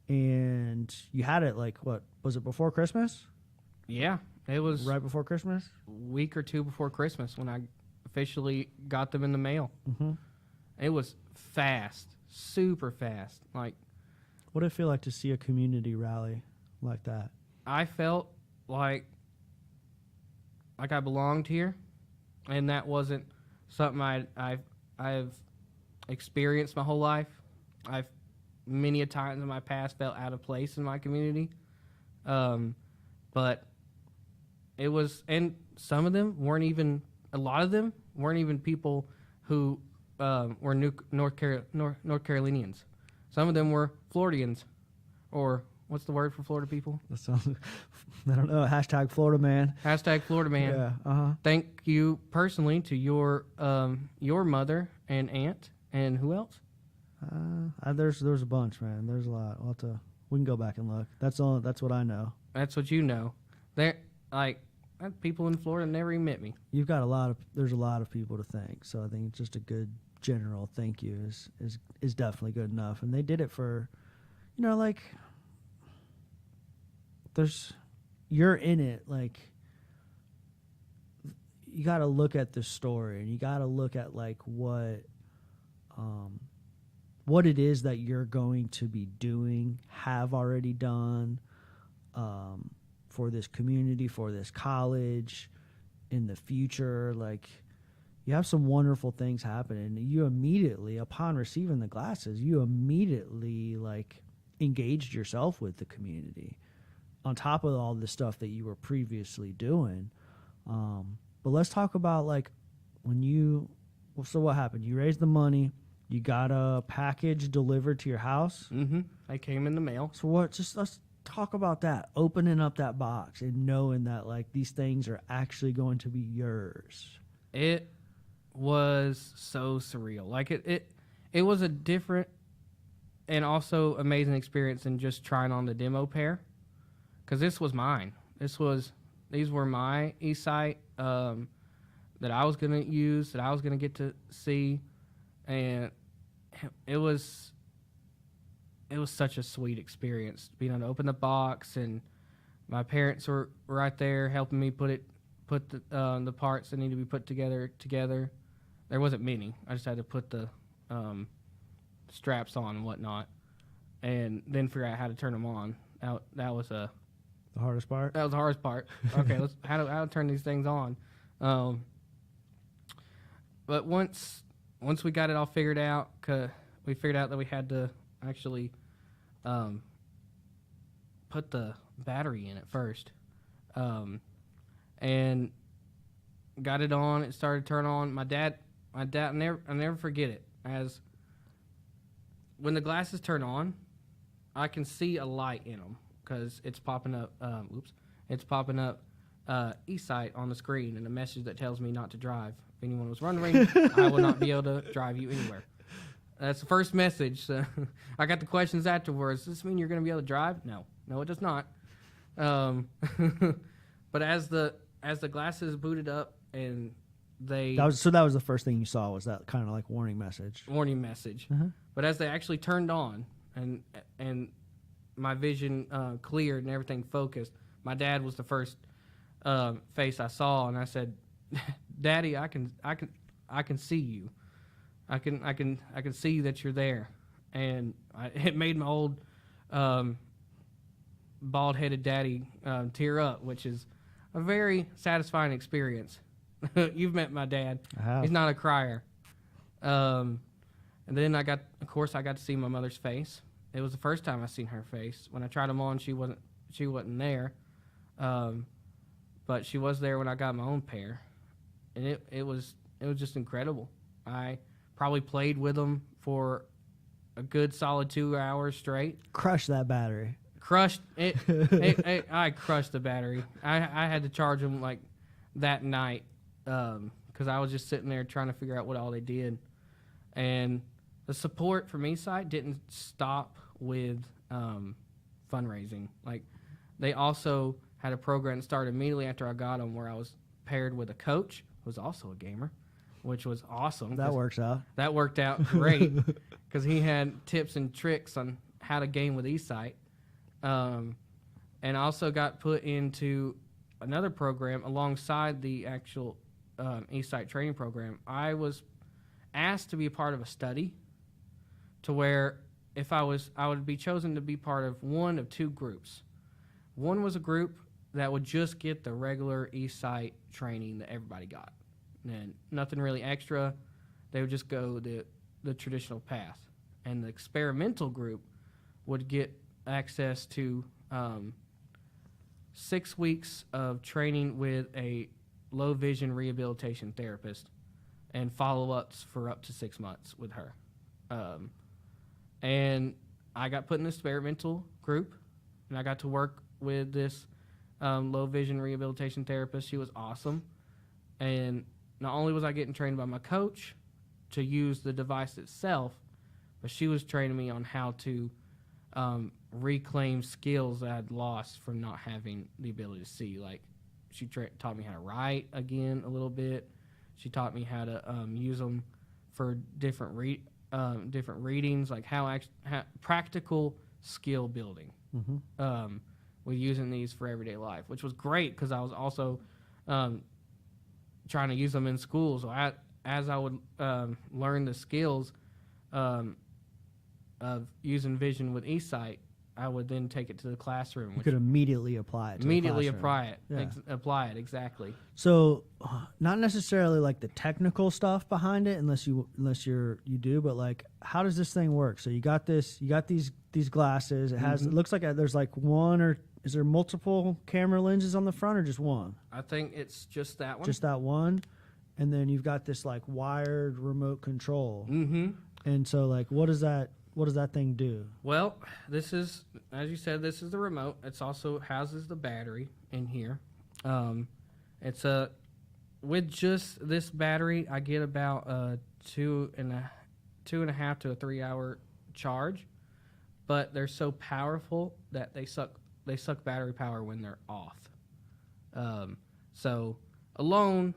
And you had it like, what was it, before Christmas? Yeah, it was Right before Christmas? a week or two before Christmas when I officially got them in the mail. Mm-hmm. It was fast, super fast. Like, What did it feel like to see a community rally like that? I felt like I belonged here, and that wasn't something I've experienced my whole life. I've many a times in my past felt out of place in my community, but it was, and some of them weren't even. A lot of them weren't even people who were North Carolinians. Some of them were Floridians, or what's the word for Florida people? That sounds, I don't know. Hashtag Florida man. Hashtag Florida man. Yeah. Thank you personally to your mother and aunt, and who else? There's a bunch, man. There's a lot. We can go back and look. That's what I know. That's what you know. There, like, people in Florida never even met me. You've got there's a lot of people to thank. So I think it's just a good general thank you is definitely good enough. And they did it for, you know, like, you're in it. Like, you got to look at the story, and you got to look at like what it is that you're going to be doing, have already done, for this community, for this college, in the future. Like, you have some wonderful things happening. You immediately, upon receiving the glasses, you immediately like engaged yourself with the community, on top of all the stuff that you were previously doing. But let's talk about like so what happened? You raised the money. You got a package delivered to your house. Mm-hmm. I came in the mail. So let's talk about that. Opening up that box and knowing that like these things are actually going to be yours. It was so surreal. Like it was a different and also amazing experience than just trying on the demo pair, because this was mine. These were my e-sight that I was gonna use, that I was gonna get to see, and it was such a sweet experience being able to open the box, and my parents were right there helping me put the parts that need to be put together. There wasn't many. I just had to put the straps on and whatnot, and then figure out how to turn them on. That was a The hardest part? That was the hardest part. Okay, how to turn these things on. But once we got it all figured out, we figured out that we had to actually put the battery in it first, and got it on. It started to turn on. My dad, I never forget it. As when the glasses turn on, I can see a light in them because it's popping up. It's popping up eSight on the screen and a message that tells me not to drive. If anyone was wondering, I will not be able to drive you anywhere. That's the first message. So I got the questions afterwards. Does this mean you're going to be able to drive? No, it does not. But as the glasses booted up and that was the first thing you saw, was that kind of like warning message. Uh-huh. But as they actually turned on and my vision cleared and everything focused, my dad was the first face I saw, and I said, "Daddy, I can see you. I can see that you're there." And it made my old bald-headed daddy tear up, which is a very satisfying experience. You've met my dad. I have. He's not a crier. And then I got to see my mother's face. It was the first time I seen her face. When I tried them on, she wasn't there. But she was there when I got my own pair. And it was just incredible. I probably played with them for a good solid 2 hours straight. Crushed that battery. Crushed it. I crushed the battery. I had to charge them like that night because I was just sitting there trying to figure out what all they did. And the support from eSight didn't stop with fundraising. Like, they also had a program that started immediately after I got them where I was paired with a coach who was also a gamer, which was awesome. That works out. That worked out great because he had tips and tricks on how to game with eSight. And I also got put into another program alongside the actual eSight training program. I was asked to be a part of a study to where if I would be chosen to be part of one of two groups. One was a group that would just get the regular eSight training that everybody got, and nothing really extra. They would just go the traditional path. And the experimental group would get access to 6 weeks of training with a low vision rehabilitation therapist and follow-ups for up to 6 months with her. And I got put in the experimental group, and I got to work with this low vision rehabilitation therapist. She was awesome. And not only was I getting trained by my coach to use the device itself, but she was training me on how to reclaim skills that I'd lost from not having the ability to see. Like, she taught me how to write again a little bit. She taught me how to use them for different readings, like how practical skill building. Mm-hmm. With using these for everyday life, which was great because I was also trying to use them in school. So as I would learn the skills of using vision with eSight, I would then take it to the classroom. You could immediately apply it. Apply it exactly. So, not necessarily like the technical stuff behind it, unless you do, but like, how does this thing work? So you got these glasses. It has. Mm-hmm. It looks like there's like one, or is there multiple camera lenses on the front, or just one? I think it's just that one. Just that one, and then you've got this like wired remote control. Mm-hmm. And so, like, what does that thing do? Well, this is, as you said, this is the remote. It's also houses the battery in here. With just this battery, I get about a 2.5 to a 3 hour charge, but they're so powerful that they suck battery power when they're off. So alone,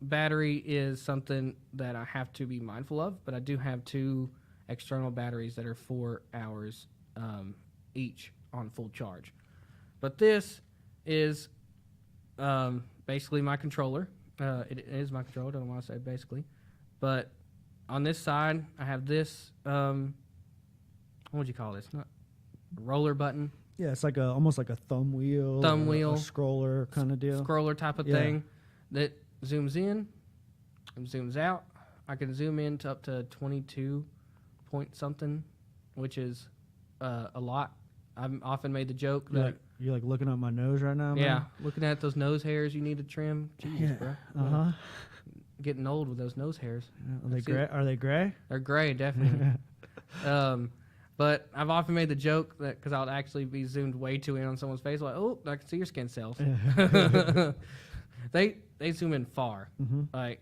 battery is something that I have to be mindful of, but I do have two external batteries that are 4 hours each on full charge. But this is basically my controller. It is my controller, don't want to say basically. But on this side, I have this, what would you call this? Not a roller button. Yeah, it's like almost like a thumb wheel, Thumb or wheel. a scroller kind of deal. Scroller type of Yeah. thing that zooms in and zooms out. I can zoom in to up to 22 point something, which is a lot. I've often made the joke that You're like looking at my nose right now, man? yeah, looking at those nose hairs you need to trim. Jesus, bro. Uh-huh. Getting old with those nose hairs. Are they gray? Are they gray? They're gray, definitely. But I've often made the joke that because I'll actually be zoomed way too in on someone's face, like, oh, I can see your skin cells. They zoom in far, like,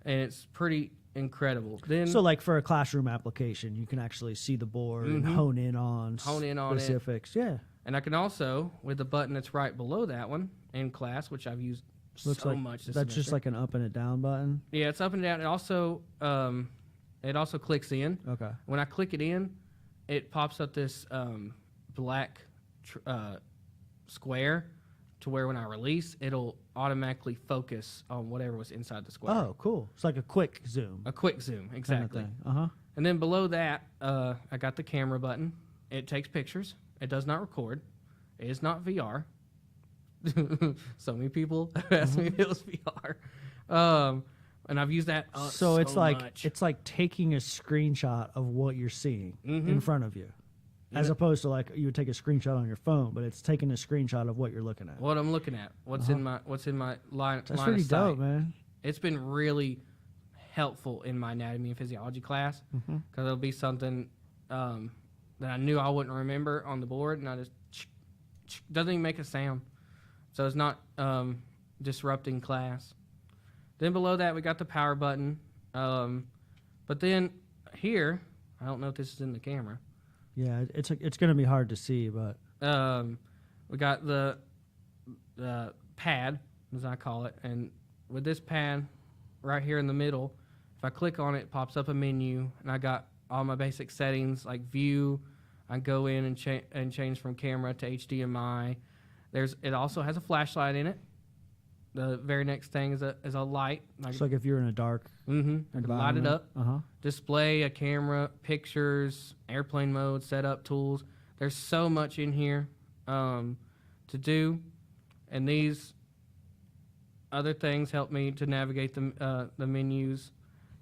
and it's pretty incredible. Then So, like for a classroom application, you can actually see the board and hone in on specifics. Yeah, and I can also with the button that's right below that one in class, which I've used looks so like much. This that's just semester. like an up and a down button. Yeah, it's up and down. It also clicks in. Okay. When I click it in, it pops up this black square to where when I release, it'll automatically focus on whatever was inside the square. Oh, cool. It's like a quick zoom. A quick zoom, exactly. Uh-huh. And then below that, I got the camera button. It takes pictures. It does not record. It is not VR. So many people ask me if it was VR. And I've used that So it's like much. it's like taking a screenshot of what you're seeing in front of you. As Yeah. opposed to like you would take a screenshot on your phone, but it's taking a screenshot of what you're looking at. What I'm looking at, what's in my line. That's line pretty of sight. dope, man. It's been really helpful in my anatomy and physiology class because it'll be something that I knew I wouldn't remember on the board, and I just doesn't even make a sound, so it's not disrupting class. Then below that we got the power button, but then here I don't know if this is in the camera. Yeah, it's going to be hard to see, but We got the pad, as I call it, and with this pad right here in the middle, if I click on it, it pops up a menu, and I got all my basic settings like view. I go in and change from camera to HDMI. It also has a flashlight in it. The very next thing is a light. it's like if you're in a dark I can light it up. Uh-huh. Display, a camera, pictures, airplane mode, setup tools. There's so much in here to do, and these other things help me to navigate the menus.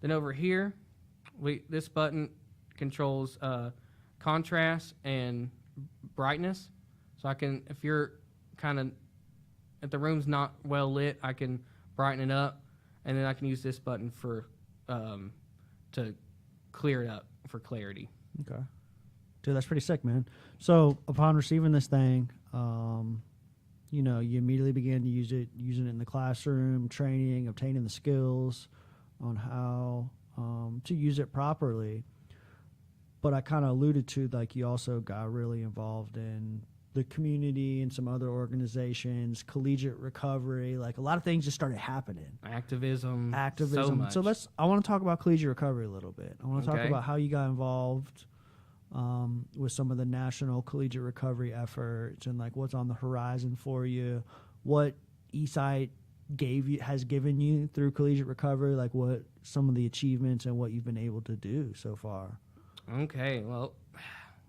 Then over here, this button controls contrast and brightness. So I can, if you're kind of, if the room's not well lit, I can brighten it up, and then I can use this button for to clear it up for clarity. Okay. Dude, that's pretty sick, man. So upon receiving this thing, you immediately began to using it in the classroom, training, obtaining the skills on how to use it properly. But I kind of alluded to, like, you also got really involved in the community and some other organizations, collegiate recovery, like a lot of things just started happening. Activism. So much. So I want to talk about collegiate recovery a little bit. I want to talk Okay. about how you got involved with some of the national collegiate recovery efforts and like what's on the horizon for you, what eSight has given you through collegiate recovery, like what some of the achievements and what you've been able to do so far. Okay, well,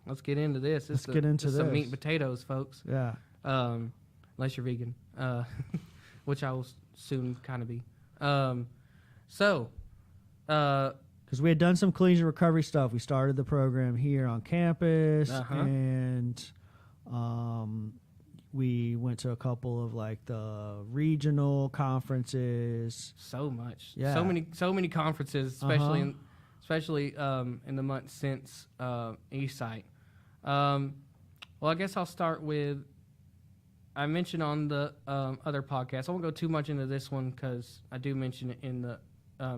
let's get into this. Let's get into some this. meat and potatoes, folks. Yeah. Unless you're vegan, which I will soon kind of be. Because we had done some collegiate recovery stuff. We started the program here on campus, Uh-huh. and we went to a couple of like the regional conferences. So much, Yeah. so many conferences, especially in the months since eSight. Well, I guess I'll start with. I mentioned on the other podcast. I won't go too much into this one because I do mention it in the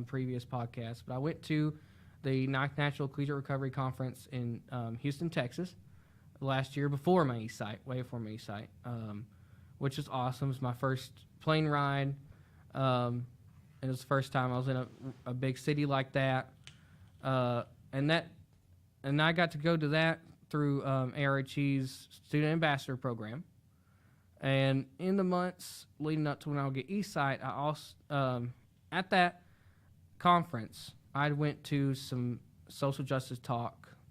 previous podcast. But I went to the 9th National Collegiate Recovery Conference in Houston, Texas, last year before my eSight, way before my eSight, which was awesome. It was my first plane ride. And it was the first time I was in a big city like that. And I got to go to that through ARHE's Student Ambassador Program. And in the months leading up to when I'll get eSight, I also at that conference I went to some social justice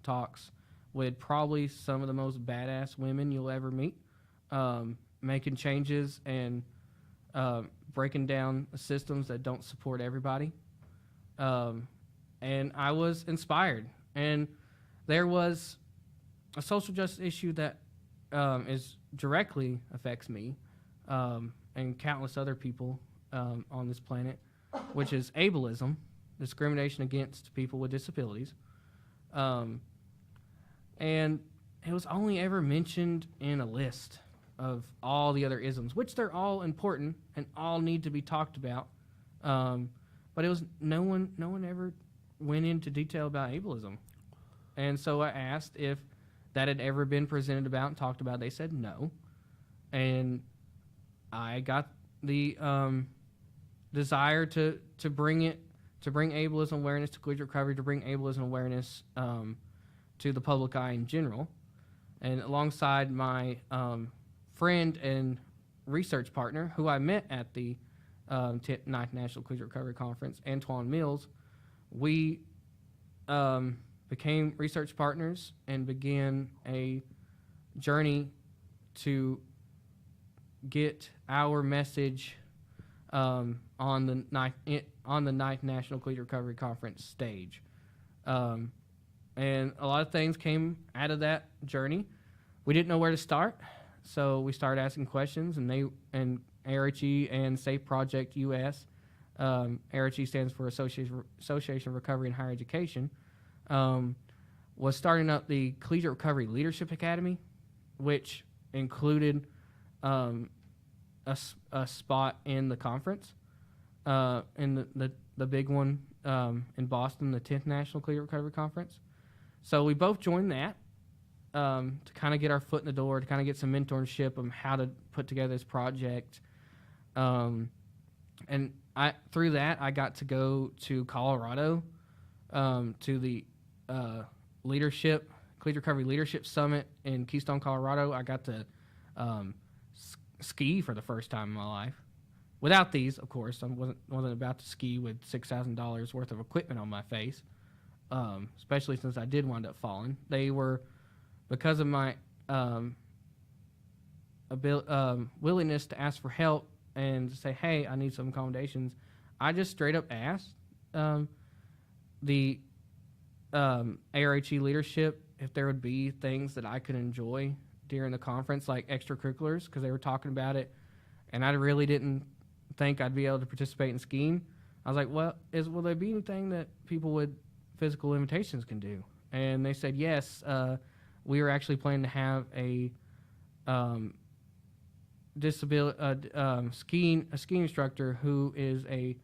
talks with probably some of the most badass women you'll ever meet, making changes and breaking down systems that don't support everybody. And I was inspired. And there was a social justice issue that is directly affects me and countless other people on this planet, which is ableism, discrimination against people with disabilities. And it was only ever mentioned in a list of all the other isms, which they're all important and all need to be talked about. But it was no one ever went into detail about ableism. And so I asked if that had ever been presented about and talked about. They said no. And I got the desire to bring ableism awareness to collegiate recovery, to bring ableism awareness to the public eye in general. And alongside my friend and research partner, who I met at the 9th National Collegiate Recovery Conference, Antoine Mills, we became research partners and began a journey to get our message on the 9th National Collegiate Recovery Conference stage. And a lot of things came out of that journey. We didn't know where to start, so we started asking questions, and ARHE and Safe Project US, ARHE stands for Association of Recovery in Higher Education, was starting up the Collegiate Recovery Leadership Academy, which included a spot in the conference, in the big one in Boston, the 10th National Collegiate Recovery Conference. So we both joined that to kind of get our foot in the door, to kind of get some mentorship on how to put together this project. And through that, I got to go to Colorado to the Collegiate Recovery Leadership Summit in Keystone, Colorado. I got to ski for the first time in my life. Without these, of course, I wasn't about to ski with $6,000 worth of equipment on my face, especially since I did wind up falling. They were, because of my willingness to ask for help and to say, hey, I need some accommodations, I just straight up asked the ARHE leadership if there would be things that I could enjoy during the conference, like extracurriculars, because they were talking about it, and I really didn't think I'd be able to participate in skiing. I was like, well, will there be anything that people with physical limitations can do? And they said yes. We were actually planning to have a skiing instructor who is a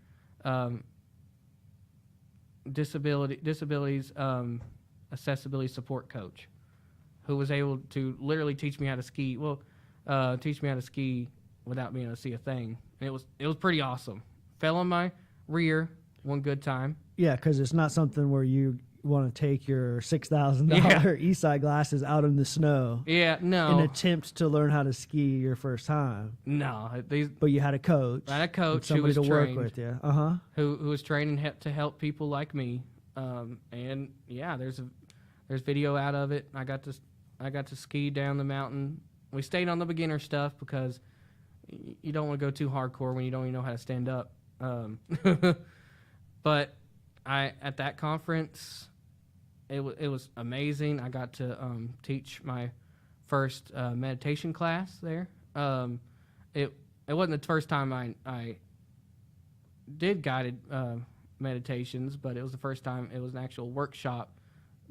disabilities accessibility support coach, who was able to literally teach me how to ski. Teach me how to ski without being able to see a thing. And it was pretty awesome. Fell on my rear one good time. Yeah, because it's not something where you want to take your $6,000 Eastside glasses out in the snow. Yeah, no. In attempt to learn how to ski your first time. No, but you had a coach. I had a coach who somebody was to trained, work with you. Who was trained to help people like me. And yeah, there's video out of it. I got to ski down the mountain. We stayed on the beginner stuff because you don't want to go too hardcore when you don't even know how to stand up. But at that conference, it was amazing. I got to teach my first meditation class there. It wasn't the first time I did guided meditations, but it was the first time it was an actual workshop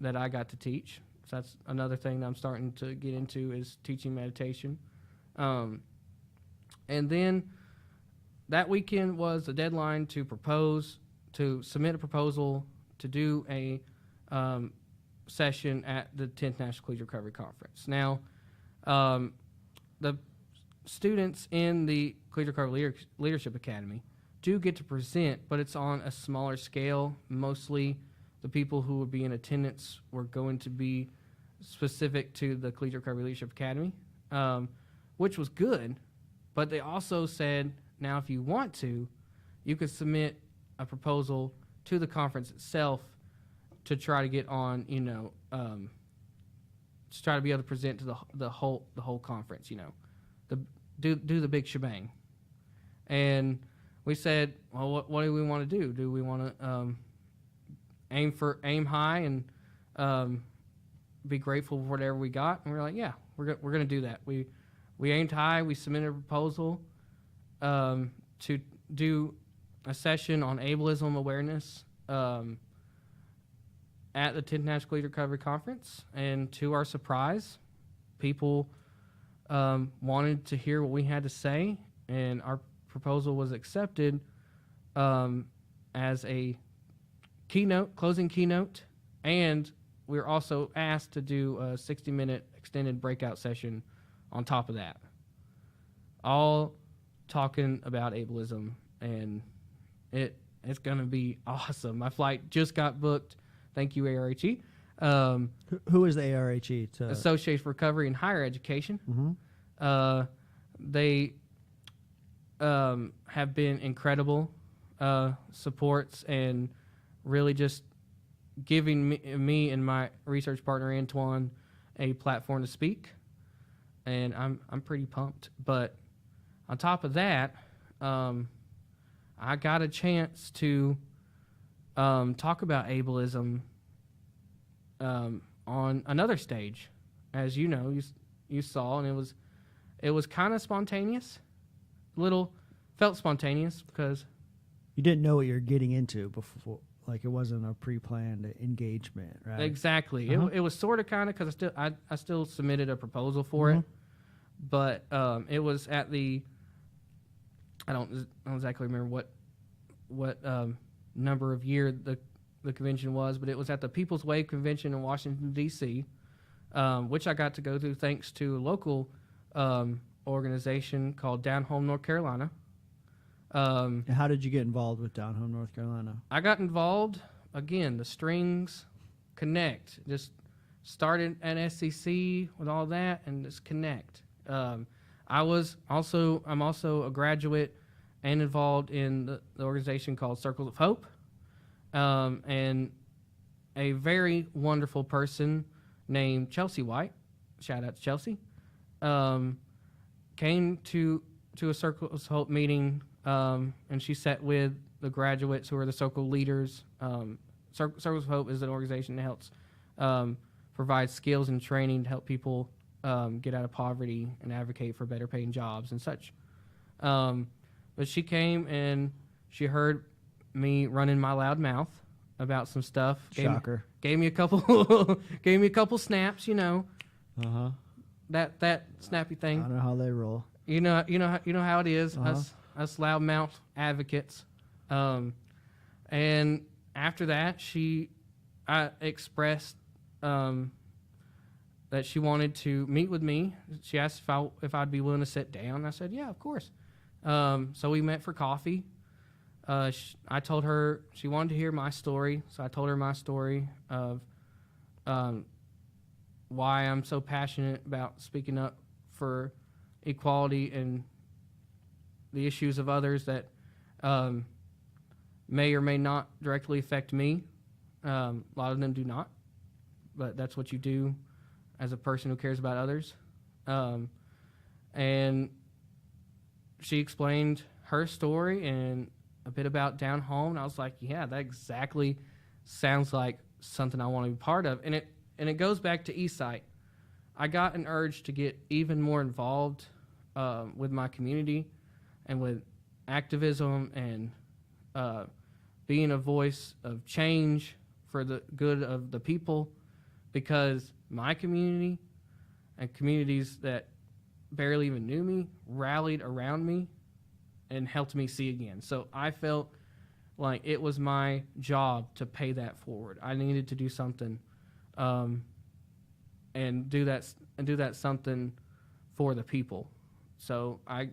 that I got to teach. So that's another thing that I'm starting to get into, is teaching meditation. And then that weekend was the deadline to submit a proposal to do a session at the 10th National Collegiate Recovery Conference. Now, the students in the Collegiate Recovery Leadership Academy do get to present, but it's on a smaller scale. Mostly the people who would be in attendance were going to be specific to the Collegiate Recovery Leadership Academy, which was good. But they also said, now if you want to, you could submit a proposal to the conference itself to try to get on, to try to be able to present to the whole conference. Do the big shebang. And we said, well, what do we want to do? Do we want to aim high and be grateful for whatever we got? And we're like, yeah, we're going to do that. We aimed high. We submitted a proposal to do a session on ableism awareness at the 10th National Collegiate Recovery Conference. And to our surprise, people wanted to hear what we had to say, and our proposal was accepted as a closing keynote, and we were also asked to do a 60-minute extended breakout session on top of that, all talking about ableism, and it's going to be awesome. My flight just got booked. Thank you, ARHE. Who is the ARHE? Association for Recovery in Higher Education. Mm-hmm. They have been incredible supports and really just giving me and my research partner Antoine a platform to speak, and I'm pretty pumped. But on top of that, I got a chance to talk about ableism on another stage, as you know, you saw, and it was kind of spontaneous, felt spontaneous because you didn't know what you're getting into before, like it wasn't a pre-planned engagement, right? Exactly. It was sort of kind of because I still submitted a proposal for Mm-hmm. it, but it was at the I don't exactly remember what number of year the convention was, but it was at the People's Way Convention in Washington, D.C., which I got to go to thanks to a local organization called Down Home North Carolina. How did you get involved with Down Home North Carolina? I got involved, again, the strings connect. Just started at SCC with all that and just connect. I'm also a graduate and involved in the organization called Circles of Hope. And a very wonderful person named Chelsea White, shout out to Chelsea, came to a Circles of Hope meeting, and she sat with the graduates who are the circle leaders. Circles of Hope is an organization that helps provide skills and training to help people get out of poverty and advocate for better paying jobs and such. But she came and she heard me running my loud mouth about some stuff. Shocker. Gave me a couple snaps, Uh-huh. That snappy thing. I don't know how they roll. You know how it is. Uh-huh. Us loudmouth advocates. And after that, I expressed that she wanted to meet with me. She asked if I'd be willing to sit down. I said, yeah, of course. So we met for coffee. I told her she wanted to hear my story, so I told her my story of why I'm so passionate about speaking up for equality and the issues of others that may or may not directly affect me. A lot of them do not, but that's what you do as a person who cares about others. And she explained her story and a bit about Down Home, and I was like, yeah, that exactly sounds like something I want to be part of. And it goes back to eSight. I got an urge to get even more involved with my community and with activism and being a voice of change for the good of the people, because my community and communities that barely even knew me rallied around me and helped me see again. So I felt like it was my job to pay that forward. I needed to do something and do that something for the people. So I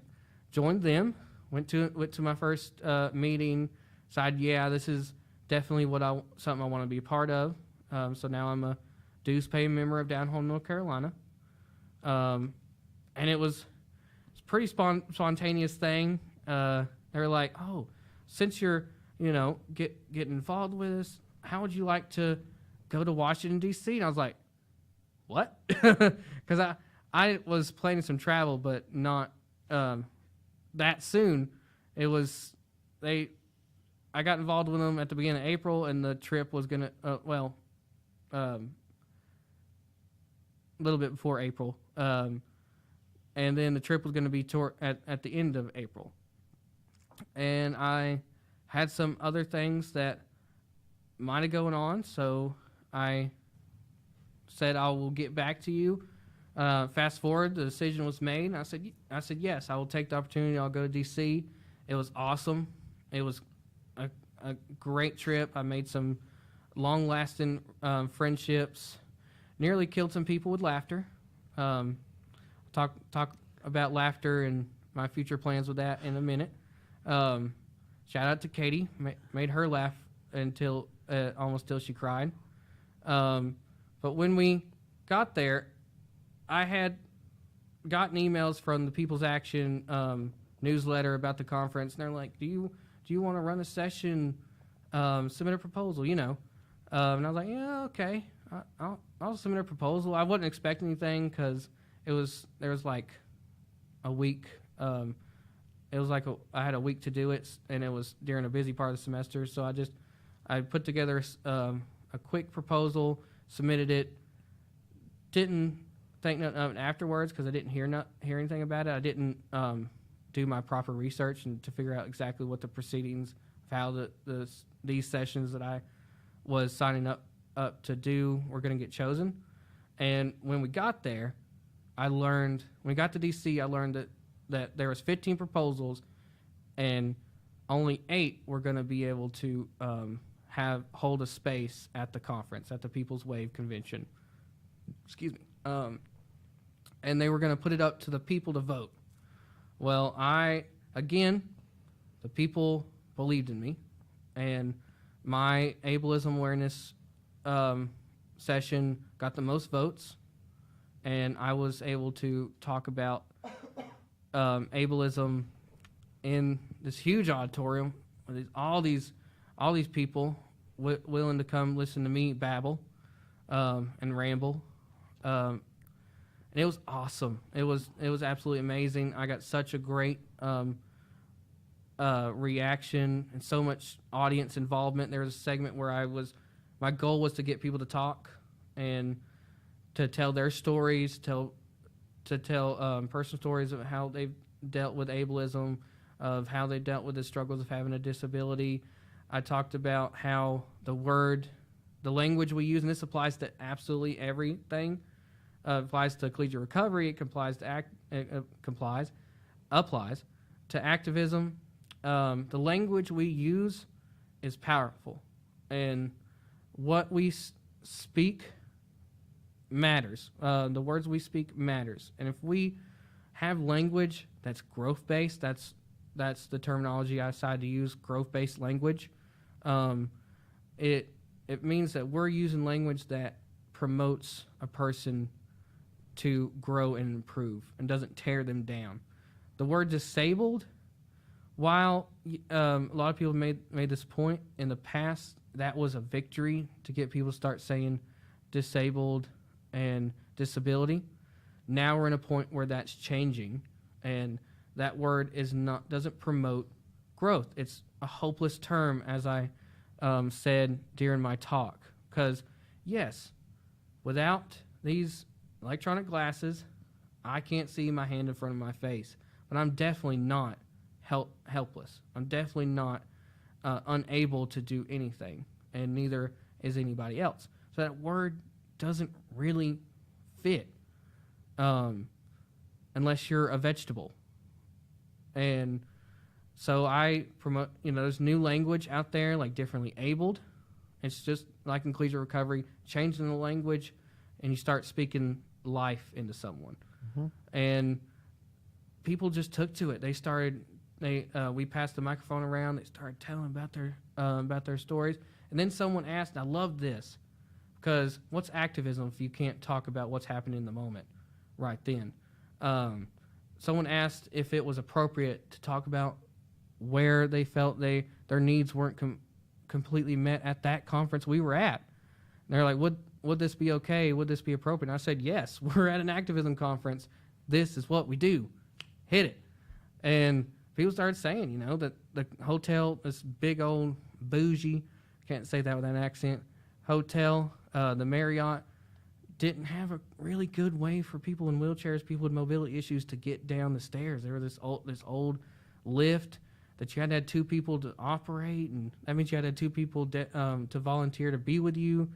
joined them, went to my first meeting, decided, yeah, this is definitely something I want to be a part of. So now I'm a dues paying member of Down Home North Carolina. And it was a pretty spontaneous thing. They were like, oh, since you're, getting involved with us, how would you like to go to Washington, D.C.? And I was like, what? Because I was planning some travel, but not that soon. It was I got involved with them at the beginning of April, and the trip was gonna a little bit before April, and then the trip was gonna be at the end of April, and I had some other things that might have going on, so I said I will get back to you. Fast forward, the decision was made, and I said yes, I will take the opportunity. I'll go to DC. It was awesome. It was a great trip. I made some long-lasting friendships. Nearly killed some people with laughter. Talk about laughter and my future plans with that in a minute. Shout out to Katie. Made her laugh until almost till she cried. But when we got there, I had gotten emails from the People's Action newsletter about the conference, and they're like, "Do you want to run a session? Submit a proposal, you know." And I was like, "Yeah, okay, I'll submit a proposal." I wasn't expecting anything because there was like a week. It was like I had a week to do it, and it was during a busy part of the semester. So I put together a quick proposal, submitted it. Didn't think nothing of it afterwards because I didn't hear anything about it. I didn't do my proper research and to figure out exactly what the proceedings of how these sessions that I was signing up to do were going to get chosen. And when we got there, when we got to DC, I learned that there was 15 proposals, and only 8 were going to be able to hold a space at the conference, at the People's Wave Convention. Excuse me. And they were going to put it up to the people to vote. Well, the people believed in me, and my ableism awareness session got the most votes, and I was able to talk about ableism in this huge auditorium with all these people willing to come listen to me babble and ramble, and it was awesome. It was absolutely amazing. I got such a great reaction and so much audience involvement. There was a segment where my goal was to get people to talk and to tell their stories, to tell personal stories of how they've dealt with ableism, of how they dealt with the struggles of having a disability. I talked about how the language we use, and this applies to absolutely everything. Applies to collegiate recovery. It applies to activism. The language we use is powerful, and what we speak matters. The words we speak matters, and if we have language that's growth-based, that's the terminology I decided to use, growth-based language. It means that we're using language that promotes a person to grow and improve and doesn't tear them down. The word disabled, while a lot of people made this point in the past, that was a victory to get people to start saying disabled and disability. Now we're in a point where that's changing, and that word doesn't promote growth. It's a hopeless term, as I said during my talk. Because yes, without these electronic glasses, I can't see my hand in front of my face, but I'm definitely not helpless. I'm definitely not unable to do anything, and neither is anybody else. So that word doesn't really fit unless you're a vegetable. And so I promote, there's new language out there, like differently abled. It's just like in collegiate recovery, changing the language, and you start speaking life into someone. Mm-hmm. And people just took to it. We passed the microphone around. They started telling about their stories. And then someone asked, and I love this, because what's activism if you can't talk about what's happening in the moment right then? Someone asked if it was appropriate to talk about where they felt their needs weren't completely met at that conference we were at. And they're like, would this be okay? Would this be appropriate? And I said, yes, we're at an activism conference. This is what we do. Hit it. And people started saying, that the hotel, this big old bougie, can't say that with an accent, hotel, the Marriott, didn't have a really good way for people in wheelchairs, people with mobility issues to get down the stairs. There was this old lift that you had to have 2 people to operate, and that means you had to have 2 people to volunteer to be with you,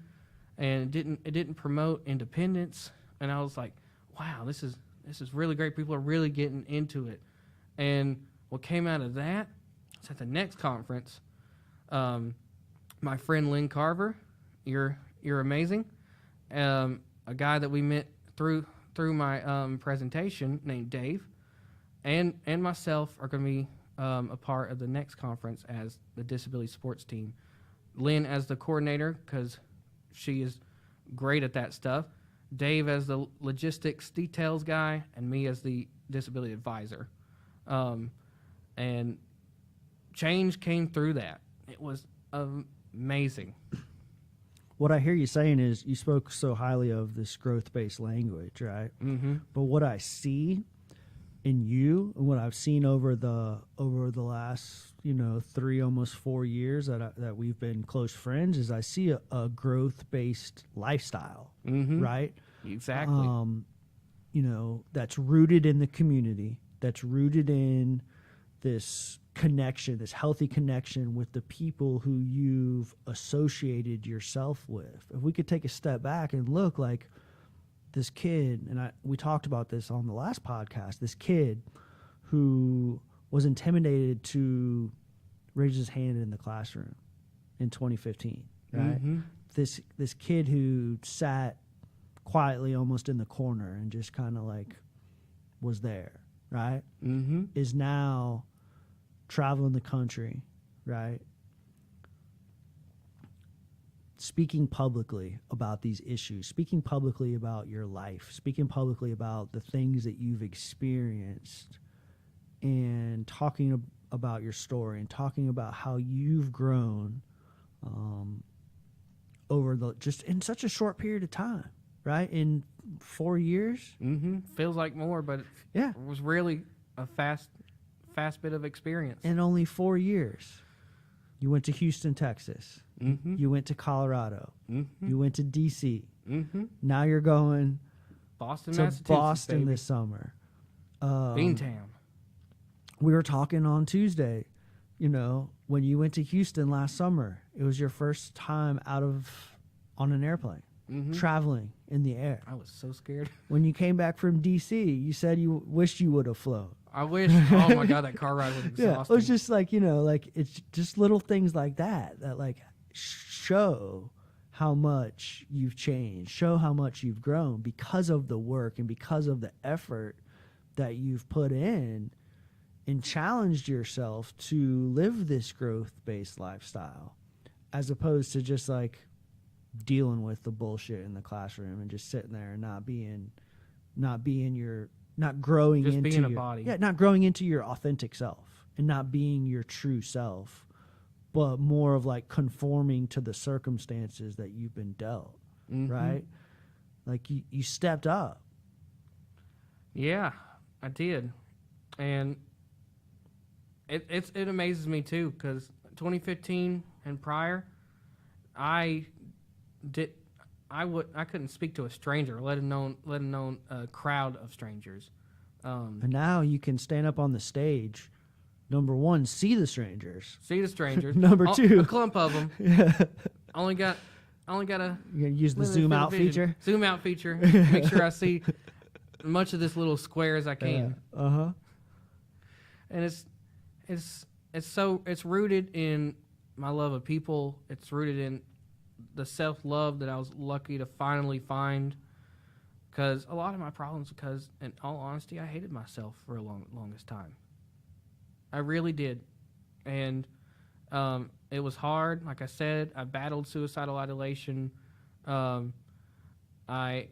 and it didn't promote independence. And I was like, wow, this is really great. People are really getting into it. And what came out of that is at the next conference, my friend Lynn Carver, you're amazing. A guy that we met through my presentation named Dave, and myself are going to be a part of the next conference as the disability sports team. Lynn as the coordinator, because she is great at that stuff. Dave as the logistics details guy, and me as the disability advisor. And change came through that. It was amazing. What I hear you saying is you spoke so highly of this growth-based language, right? Mm-hmm. But what I see in you and what I've seen over the last 3, almost 4 years that we've been close friends is I see a growth-based lifestyle, Mm-hmm. right? Exactly. That's rooted in the community, that's rooted in this connection, this healthy connection with the people who you've associated yourself with. If we could take a step back and look, like this kid, and we talked about this on the last podcast, this kid who was intimidated to raise his hand in the classroom in 2015, right? Mm-hmm. This kid who sat quietly almost in the corner and just kind of like was there, right? Mm-hmm. Is now traveling the country, right? Speaking publicly about these issues, speaking publicly about your life, speaking publicly about the things that you've experienced, and talking about your story and talking about how you've grown over just in such a short period of time, right? In 4 years. Mm-hmm. Feels like more, but Yeah. it was really a fast bit of experience. In only 4 years. You went to Houston, Texas. Mm-hmm. You went to Colorado. Mm-hmm. You went to D.C. Mm-hmm. Now you're going Boston, to Massachusetts, Boston baby. this summer. Beantown. We were talking on Tuesday, when you went to Houston last summer, it was your first time on an airplane, Mm-hmm. traveling in the air. I was so scared. When you came back from D.C., you said you wished you would have flown. I wish. Oh my God, that car ride was exhausting. Yeah, it was just like, it's just little things like that like show how much you've changed, show how much you've grown because of the work and because of the effort that you've put in and challenged yourself to live this growth-based lifestyle, as opposed to just like dealing with the bullshit in the classroom and just sitting there and not growing Just into being a body. Yeah, not growing into your authentic self and not being your true self, but more of like conforming to the circumstances that you've been dealt, Mm-hmm. right? Like you stepped up. Yeah, I did, and it amazes me too, because 2015 and prior, I couldn't speak to a stranger, let alone a crowd of strangers. And now you can stand up on the stage. Number one, see the strangers. See the strangers. Number two, a clump of them. Yeah. Only got a You use the limited zoom field out of vision. feature. Zoom out feature. Make sure I see much of this little square as I can. And it's rooted in my love of people. It's rooted in the self-love that I was lucky to finally find. Because a lot of my problems, because in all honesty, I hated myself for a longest time. I really did. And it was hard. Like I said, I battled suicidal ideation. I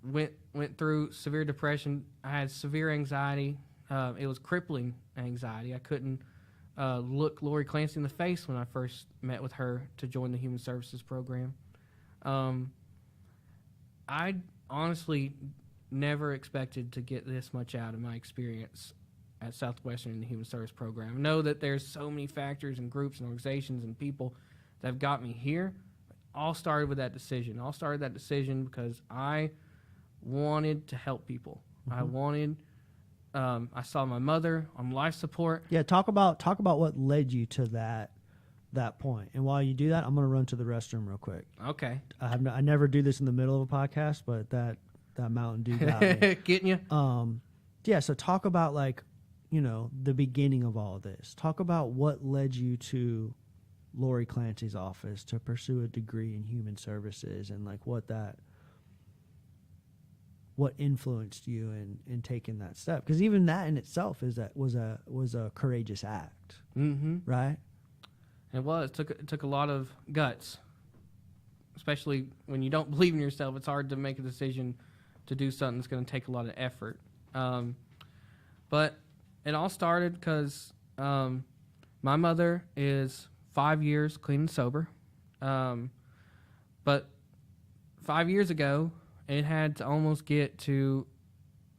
went through severe depression. I had severe anxiety. It was crippling anxiety. I couldn't look Lori Clancy in the face when I first met with her to join the Human Services program. I honestly never expected to get this much out of my experience at Southwestern in the Human Service Program. I know that there's so many factors and groups and organizations and people that have got me here. All started with that decision. All started that decision because I wanted to help people. I wanted. I saw my mother on life support. Yeah, talk about what led you to that point. And while you do that, I'm gonna run to the restroom real quick. Okay. I never do this in the middle of a podcast, but that Mountain Dew got me. Getting you. Yeah. So talk about the beginning of all of this. Talk about what led you to Lori Clancy's office to pursue a degree in human services, and what influenced you in taking that step, because even that in itself was a courageous act. Right. It took a lot of guts, especially when you don't believe in yourself. It's hard to make a decision to do something that's going to take a lot of effort. But it all started because my mother is 5 years clean and sober. But 5 years ago, it had to almost get to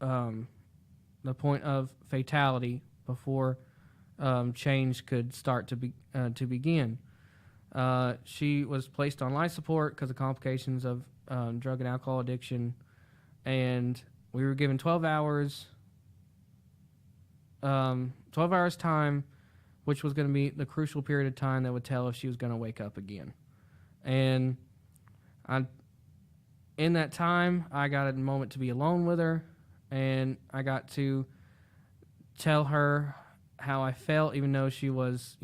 the point of fatality before change could start to begin. She was placed on life support because of complications of drug and alcohol addiction, and we were given 12 hours time, which was going to be the crucial period of time that would tell if she was going to wake up again. And in that time, I got a moment to be alone with her, and I got to tell her how I felt, even though she was,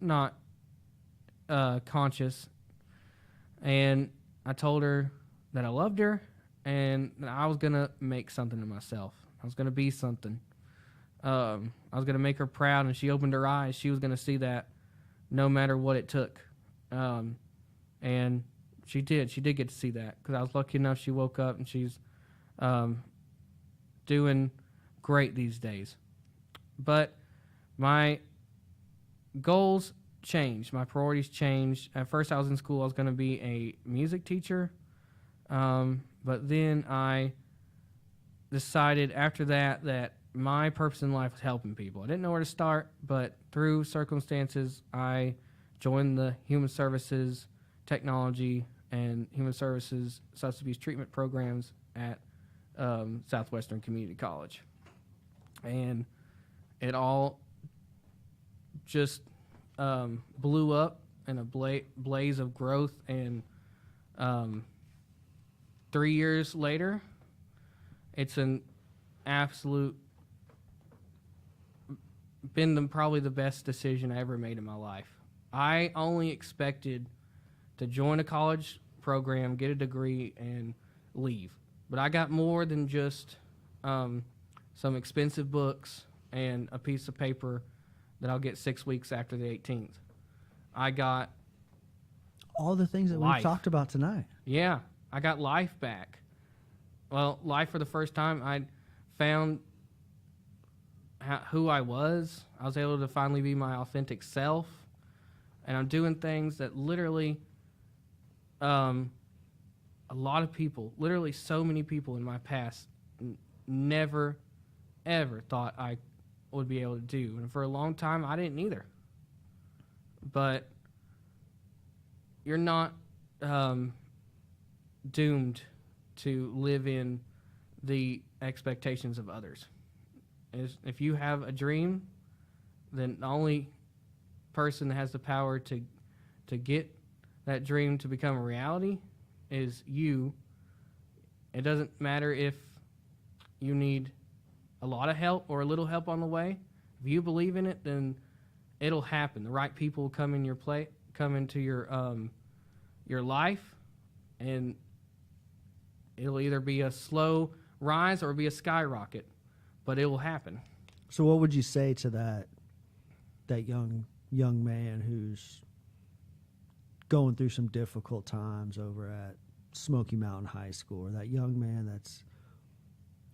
not conscious. And I told her that I loved her and that I was going to make something of myself. I was going to be something. I was going to make her proud, and she opened her eyes. She was going to see that no matter what it took. And she did. She did get to see that, because I was lucky enough she woke up, and she's doing great these days. But my goals changed. My priorities changed. At first I was in school. I was going to be a music teacher. But then I decided after that my purpose in life was helping people. I didn't know where to start, but through circumstances, I joined the Human Services Technology and Human Services Substance Abuse Treatment programs at Southwestern Community College. And it all just blew up in a blaze of growth. And 3 years later, it's an absolute been probably the best decision I ever made in my life. I only expected to join a college program, get a degree, and leave. But I got more than just some expensive books and a piece of paper that I'll get 6 weeks after the 18th. I got all the things that life. we've talked about tonight. Yeah, I got life back. Well, life for the first time. I found who I was. I was able to finally be my authentic self. And I'm doing things that literally a lot of people, literally so many people in my past never, ever thought I would be able to do. And for a long time, I didn't either. But you're not doomed to live in the expectations of others. If you have a dream, then the only person that has the power to get that dream to become a reality is you. It doesn't matter if you need a lot of help or a little help on the way. If you believe in it, then it'll happen. The right people will come into your life, and it'll either be a slow rise or be a skyrocket, but it will happen. So what would you say to that young man who's going through some difficult times over at Smoky Mountain High School, or that young man that's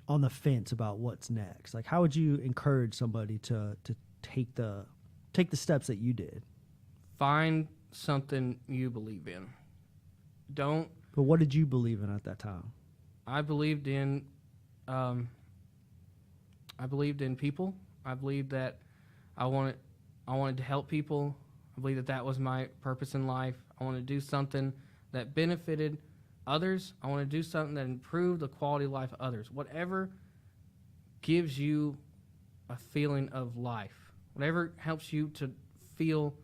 on the fence about what's next? Like, how would you encourage somebody to take the steps that you did? Find something you believe in. Don't But what did you believe in at that time? I believed in people. I believed that I wanted to help people. I believed that that was my purpose in life. I wanted to do something that benefited others. I want to do something that improved the quality of life of others. Whatever gives you a feeling of life, whatever helps you to feel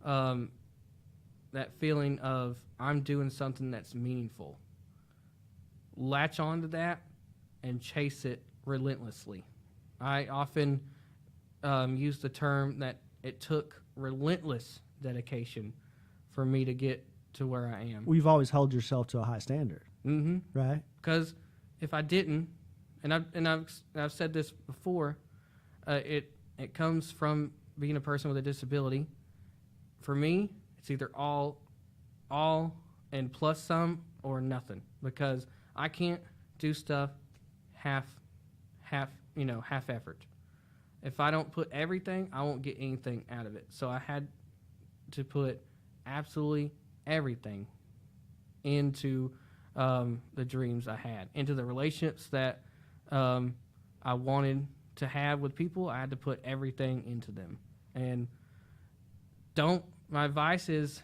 that feeling of I'm doing something that's meaningful. Latch on to that and chase it relentlessly. I often use the term that it took relentless dedication for me to get to where I am. Well, you've always held yourself to a high standard, right? Because if I didn't, and I've said this before, it comes from being a person with a disability. For me, it's either all and plus some or nothing, because I can't do stuff half effort. If I don't put everything, I won't get anything out of it. So I had to put absolutely everything into the dreams I had, into the relationships that I wanted to have with people. I had to put everything into them. And my advice is,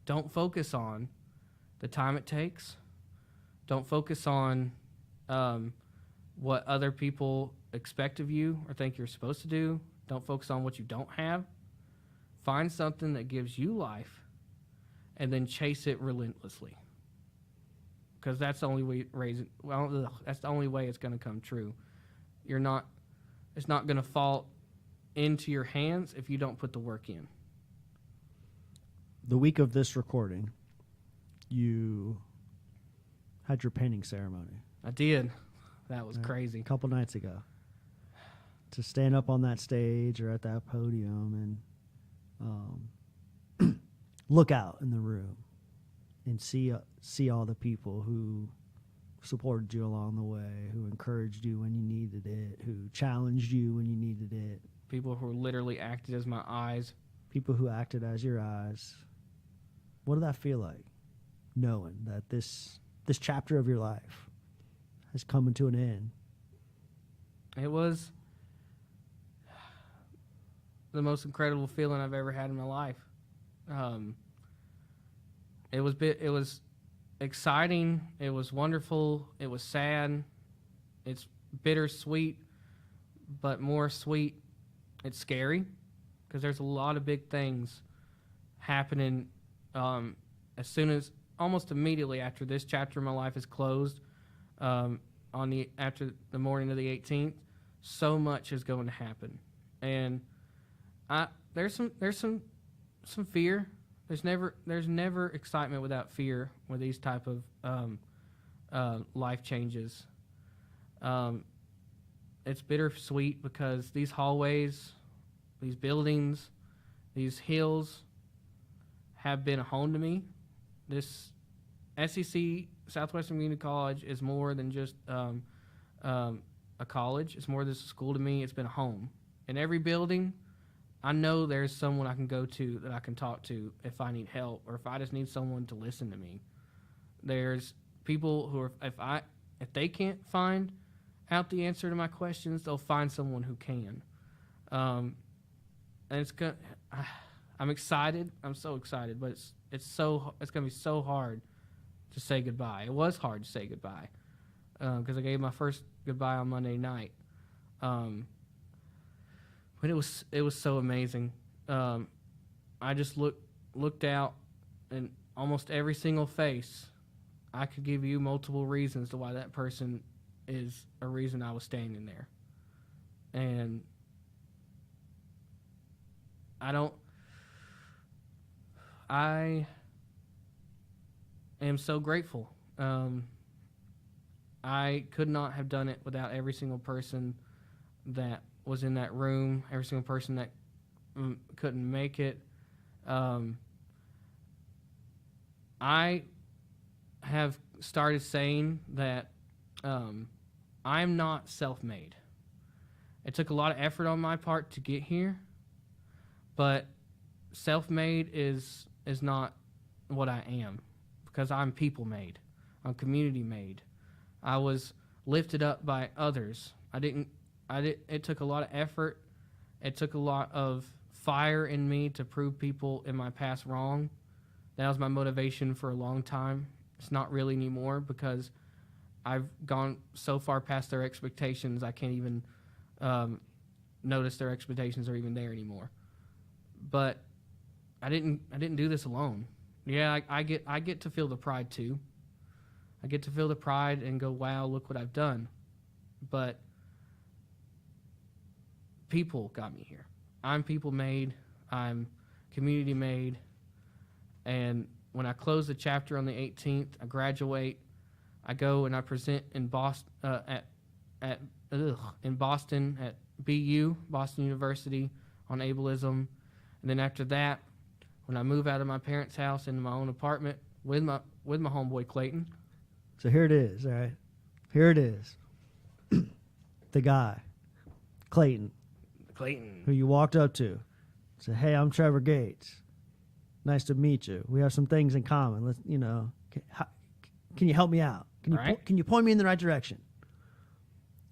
don't focus on the time it takes. Don't focus on what other people expect of you or think you're supposed to do. Don't focus on what you don't have. Find something that gives you life and then chase it relentlessly. Because that's the only way that's the only way it's going to come true. It's not going to fall into your hands if you don't put the work in. The week of this recording, you had your painting ceremony. I did. That was crazy. A couple nights ago. To stand up on that stage or at that podium and look out in the room and see all the people who supported you along the way, who encouraged you when you needed it, who challenged you when you needed it. People who literally acted as my eyes. People who acted as your eyes. What did that feel like, knowing that this chapter of your life has come to an end? It was the most incredible feeling I've ever had in my life. It was exciting. It was wonderful. It was sad. It's bittersweet, but more sweet. It's scary because there's a lot of big things happening almost immediately after this chapter of my life is closed. After the morning of the 18th, so much is going to happen, and there's some fear. There's never excitement without fear with these type of life changes. It's bittersweet because these hallways, these buildings, these hills have been a home to me. This SEC, Southwestern Community College, is more than just a college. It's more than just a school to me. It's been a home. In every building, I know there's someone I can go to that I can talk to if I need help or if I just need someone to listen to me. There's people who are, if they can't find out the answer to my questions, they'll find someone who can. And I'm excited. I'm so excited, but it's going to be so hard to say goodbye. It was hard to say goodbye because I gave my first goodbye on Monday night. But it was so amazing. I just looked out, and almost every single face, I could give you multiple reasons to why that person is a reason I was standing there. And I am so grateful. I could not have done it without every single person that was in that room, every single person that couldn't make it. I have started saying that I'm not self-made. It took a lot of effort on my part to get here, but self-made is not what I am, because I'm people made. I'm community made. I was lifted up by others. It took a lot of effort. It took a lot of fire in me to prove people in my past wrong. That was my motivation for a long time. It's not really anymore because I've gone so far past their expectations, I can't even notice their expectations are even there anymore. But I didn't do this alone. Yeah, I get to feel the pride too. I get to feel the pride and go, wow, look what I've done. But people got me here. I'm people made. I'm community made. And when I close the chapter on the 18th, I graduate. I go and I present in Boston in Boston at BU, Boston University, on ableism. And then after that, when I move out of my parents' house into my own apartment with my homeboy Clayton. So here it is, all right? Here it is. The guy, Clayton, who you walked up to, said, "Hey, I'm Trevor Gates. Nice to meet you. We have some things in common. Let's, can you help me out? Can you point me in the right direction?"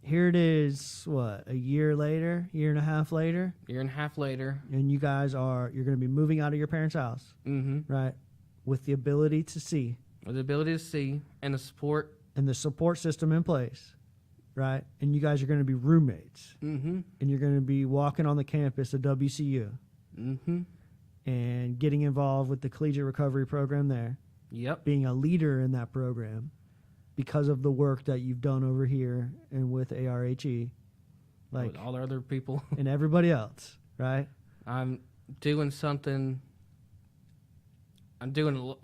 Here it is, what, a year later, year and a half later? Year and a half later. And you're going to be moving out of your parents' house, right? With the ability to see. With the ability to see and the support. And the support system in place, right? And you guys are going to be roommates. Mm-hmm. And you're going to be walking on the campus of WCU. Mm-hmm. And getting involved with the collegiate recovery program there. Yep. Being a leader in that program because of the work that you've done over here and with ARHE. Like with all the other people. And everybody else, right? I'm doing a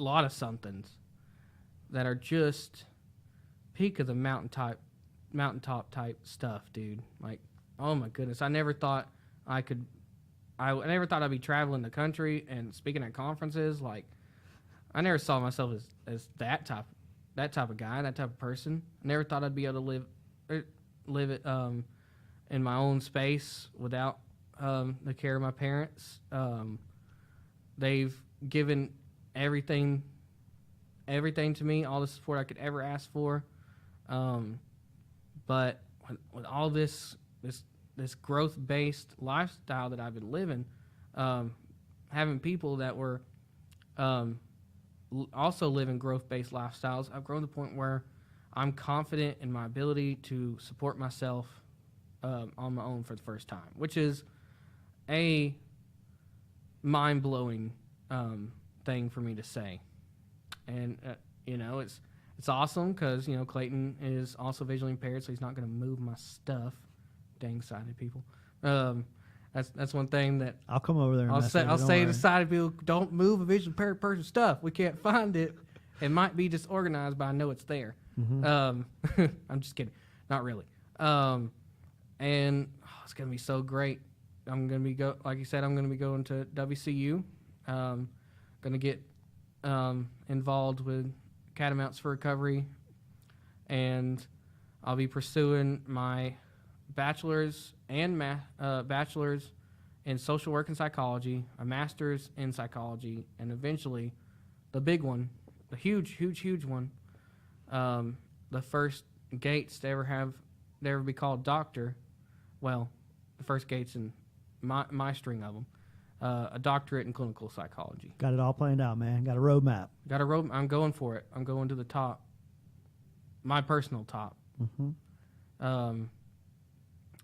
lot of somethings that are just peak of the mountaintop type stuff, dude. Like, oh my goodness. I never thought I'd be traveling the country and speaking at conferences. Like, I never saw myself as that type of guy, that type of person. I never thought I'd be able to live it in my own space without the care of my parents. They've given everything to me, all the support I could ever ask for. But with all this growth-based lifestyle that I've been living, having people that were also living growth-based lifestyles, I've grown to the point where I'm confident in my ability to support myself on my own for the first time, which is a mind-blowing thing for me to say. And it's awesome because Clayton is also visually impaired, so he's not going to move my stuff. Dang sighted people. That's one thing that I'll come over there. And I'll say to sighted people, don't move a visually impaired person's stuff. We can't find it. It might be disorganized, but I know it's there. Mm-hmm. I'm just kidding. Not really. And it's gonna be so great. I'm gonna be like you said. I'm gonna be going to WCU. Gonna get involved with Catamounts for Recovery, and I'll be pursuing my bachelor's and bachelor's in social work and psychology, a master's in psychology, and eventually the big one, the huge one, the first Gates to ever be called doctor. Well, the first Gates in my string of them. A doctorate in clinical psychology. Got it all planned out, man. Got a roadmap. I'm going for it. I'm going to the top. My personal top. Mm-hmm.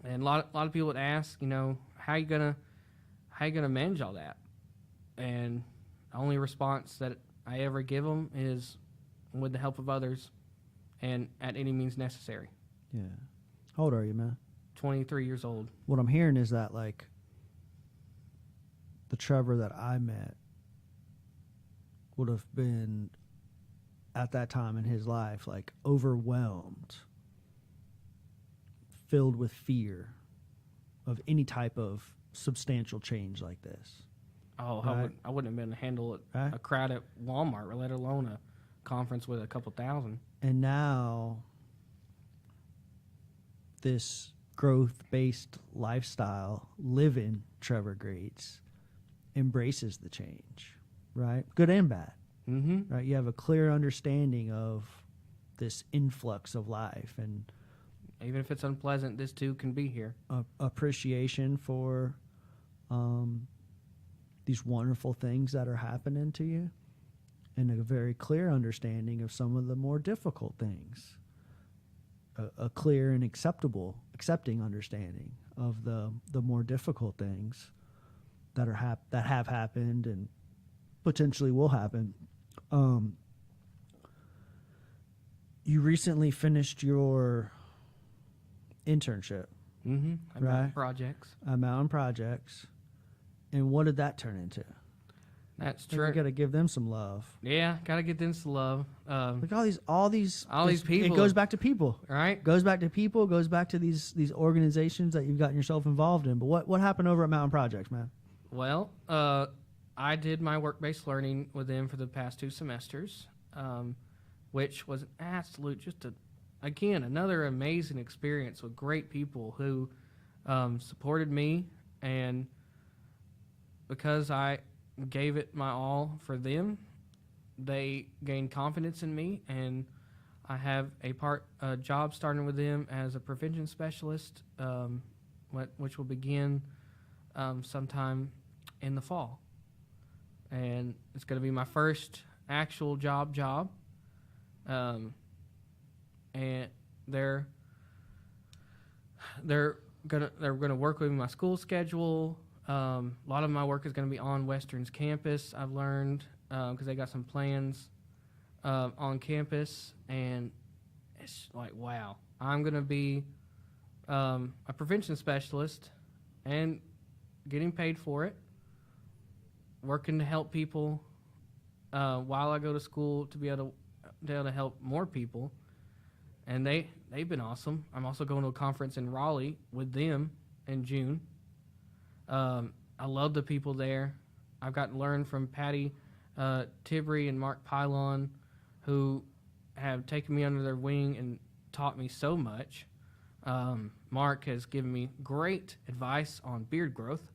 And a lot of people would ask, how you gonna manage all that? And the only response that I ever give them is with the help of others, and at any means necessary. Yeah. How old are you, man? 23 years old. What I'm hearing is that the Trevor that I met would have been at that time in his life overwhelmed, filled with fear of any type of substantial change like this. Oh, right? I wouldn't have been able to handle right? a crowd at Walmart, let alone a conference with a couple thousand. And now this growth-based lifestyle living Trevor Gates embraces the change, right? Good and bad. Mm-hmm. right? You have a clear understanding of this influx of life and Even if it's unpleasant, this too can be here. appreciation for these wonderful things that are happening to you, and a very clear understanding of some of the more difficult things. A clear and accepting understanding of the more difficult things that are that have happened and potentially will happen. You recently finished your internship, Mm-hmm. Right. Projects. at Mountain Projects, and what did that turn into? That's I think true. we got to give them some love. Yeah, gotta get them some love. Look, all these people. It goes back to people. Right? Goes back to people. Goes back to these organizations that you've gotten yourself involved in. But what happened over at Mountain Projects, man? Well, I did my work-based learning with them for the past 2 semesters, which was an absolute, again, another amazing experience with great people who supported me, and because I gave it my all for them, they gained confidence in me, and I have a job starting with them as a prevention specialist, which will begin sometime in the fall. And it's going to be my first actual job. And they're gonna work with my school schedule. A lot of my work is going to be on Western's campus, I've learned, because they got some plans on campus, and it's like, wow, I'm going to be a prevention specialist and getting paid for it, working to help people while I go to school to be able to help more people. And they've been awesome. I'm also going to a conference in Raleigh with them in June. I love the people there. I've gotten to learn from Patty Tibry and Mark Pylon, who have taken me under their wing and taught me so much. Mark has given me great advice on beard growth.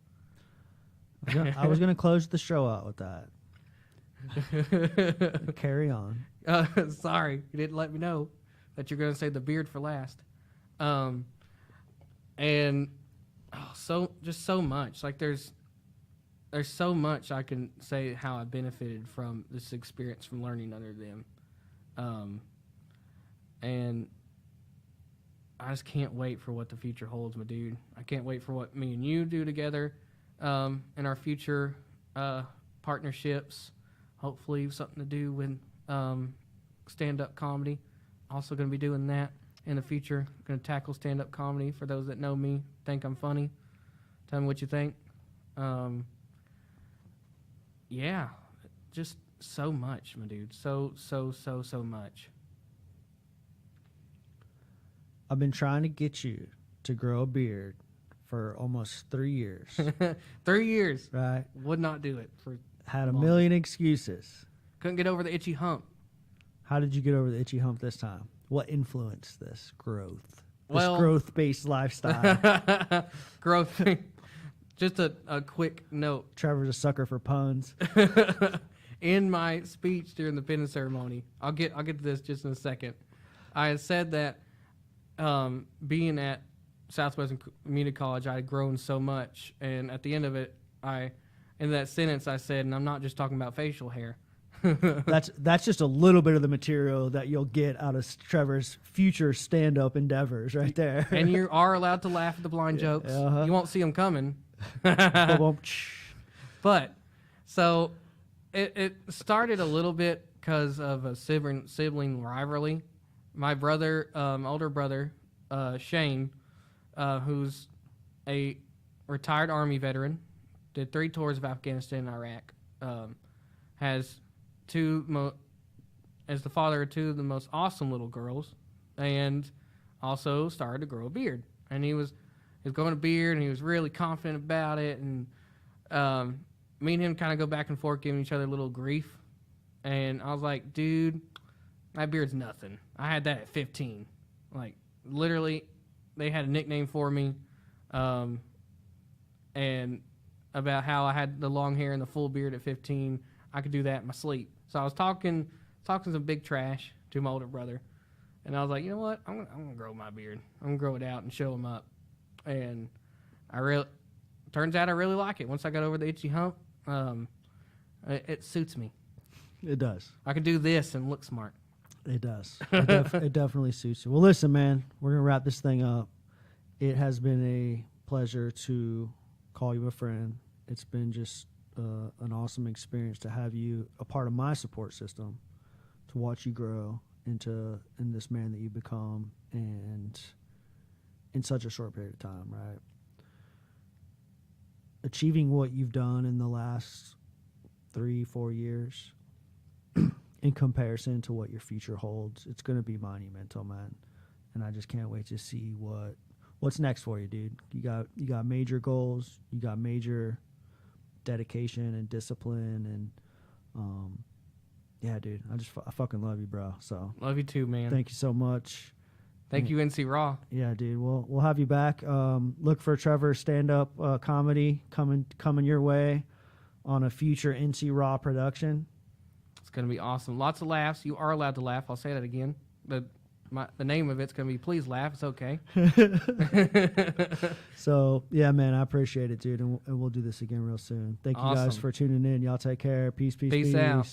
I was gonna close the show out with that. Carry on. Sorry, you didn't let me know that you're going to say the beard for last. And so much. Like there's so much I can say how I benefited from this experience from learning under them. And I just can't wait for what the future holds, my dude. I can't wait for what me and you do together in our future partnerships. Hopefully something to do with stand-up comedy. Also going to be doing that in the future. Going to tackle stand-up comedy. For those that know me, think I'm funny. Tell me what you think. Yeah, just so much, my dude. So much. I've been trying to get you to grow a beard for almost 3 years. 3 years. Right? Would not do it. Had a million excuses. Couldn't get over the itchy hump. How did you get over the itchy hump this time? What influenced this growth? Well, this growth-based lifestyle. Growth. Just a quick note. Trevor's a sucker for puns. In my speech during the pinning ceremony, I'll get to this just in a second. I had said that being at Southwestern Community College, I had grown so much, and at the end of it, in that sentence I said, and I'm not just talking about facial hair. That's just a little bit of the material that you'll get out of Trevor's future stand-up endeavors right there. And you are allowed to laugh at the blind jokes. Uh-huh. You won't see them coming. But, so, it started a little bit because of a sibling rivalry. My brother, older brother, Shane, who's a retired Army veteran, did 3 tours of Afghanistan and Iraq, has as the father of 2 of the most awesome little girls, and also started to grow a beard. And he was growing a beard, and he was really confident about it. And me and him kind of go back and forth, giving each other a little grief. And I was like, dude, my beard's nothing. I had that at 15. Like, literally, they had a nickname for me, and about how I had the long hair and the full beard at 15. I could do that in my sleep. So I was talking some big trash to my older brother, and I was like, you know what? I'm gonna grow my beard. I'm gonna grow it out and show him up. And turns out I really like it. Once I got over the itchy hump, it suits me. It does. I can do this and look smart. It does. It definitely suits you. Well, listen, man, we're going to wrap this thing up. It has been a pleasure to call you a friend. It's been just an awesome experience to have you a part of my support system, to watch you grow in this man that you become, and in such a short period of time, right? Achieving what you've done in the last 3-4 years in comparison to what your future holds, it's going to be monumental, man. And I just can't wait to see what's next for you, dude. You got major goals, you got major dedication and discipline, and yeah, dude, I fucking love you, bro. So Love you too, man. thank you so much. Thank you, NC Raw. Yeah, dude. We'll have you back. Look for Trevor stand-up comedy coming your way on a future NC Raw production. It's going to be awesome. Lots of laughs. You are allowed to laugh. I'll say that again. The name of it's going to be Please Laugh. It's okay. So, yeah, man, I appreciate it, dude. And we'll do this again real soon. Thank you guys Awesome. for tuning in. Y'all take care. Peace, peace, Peace out.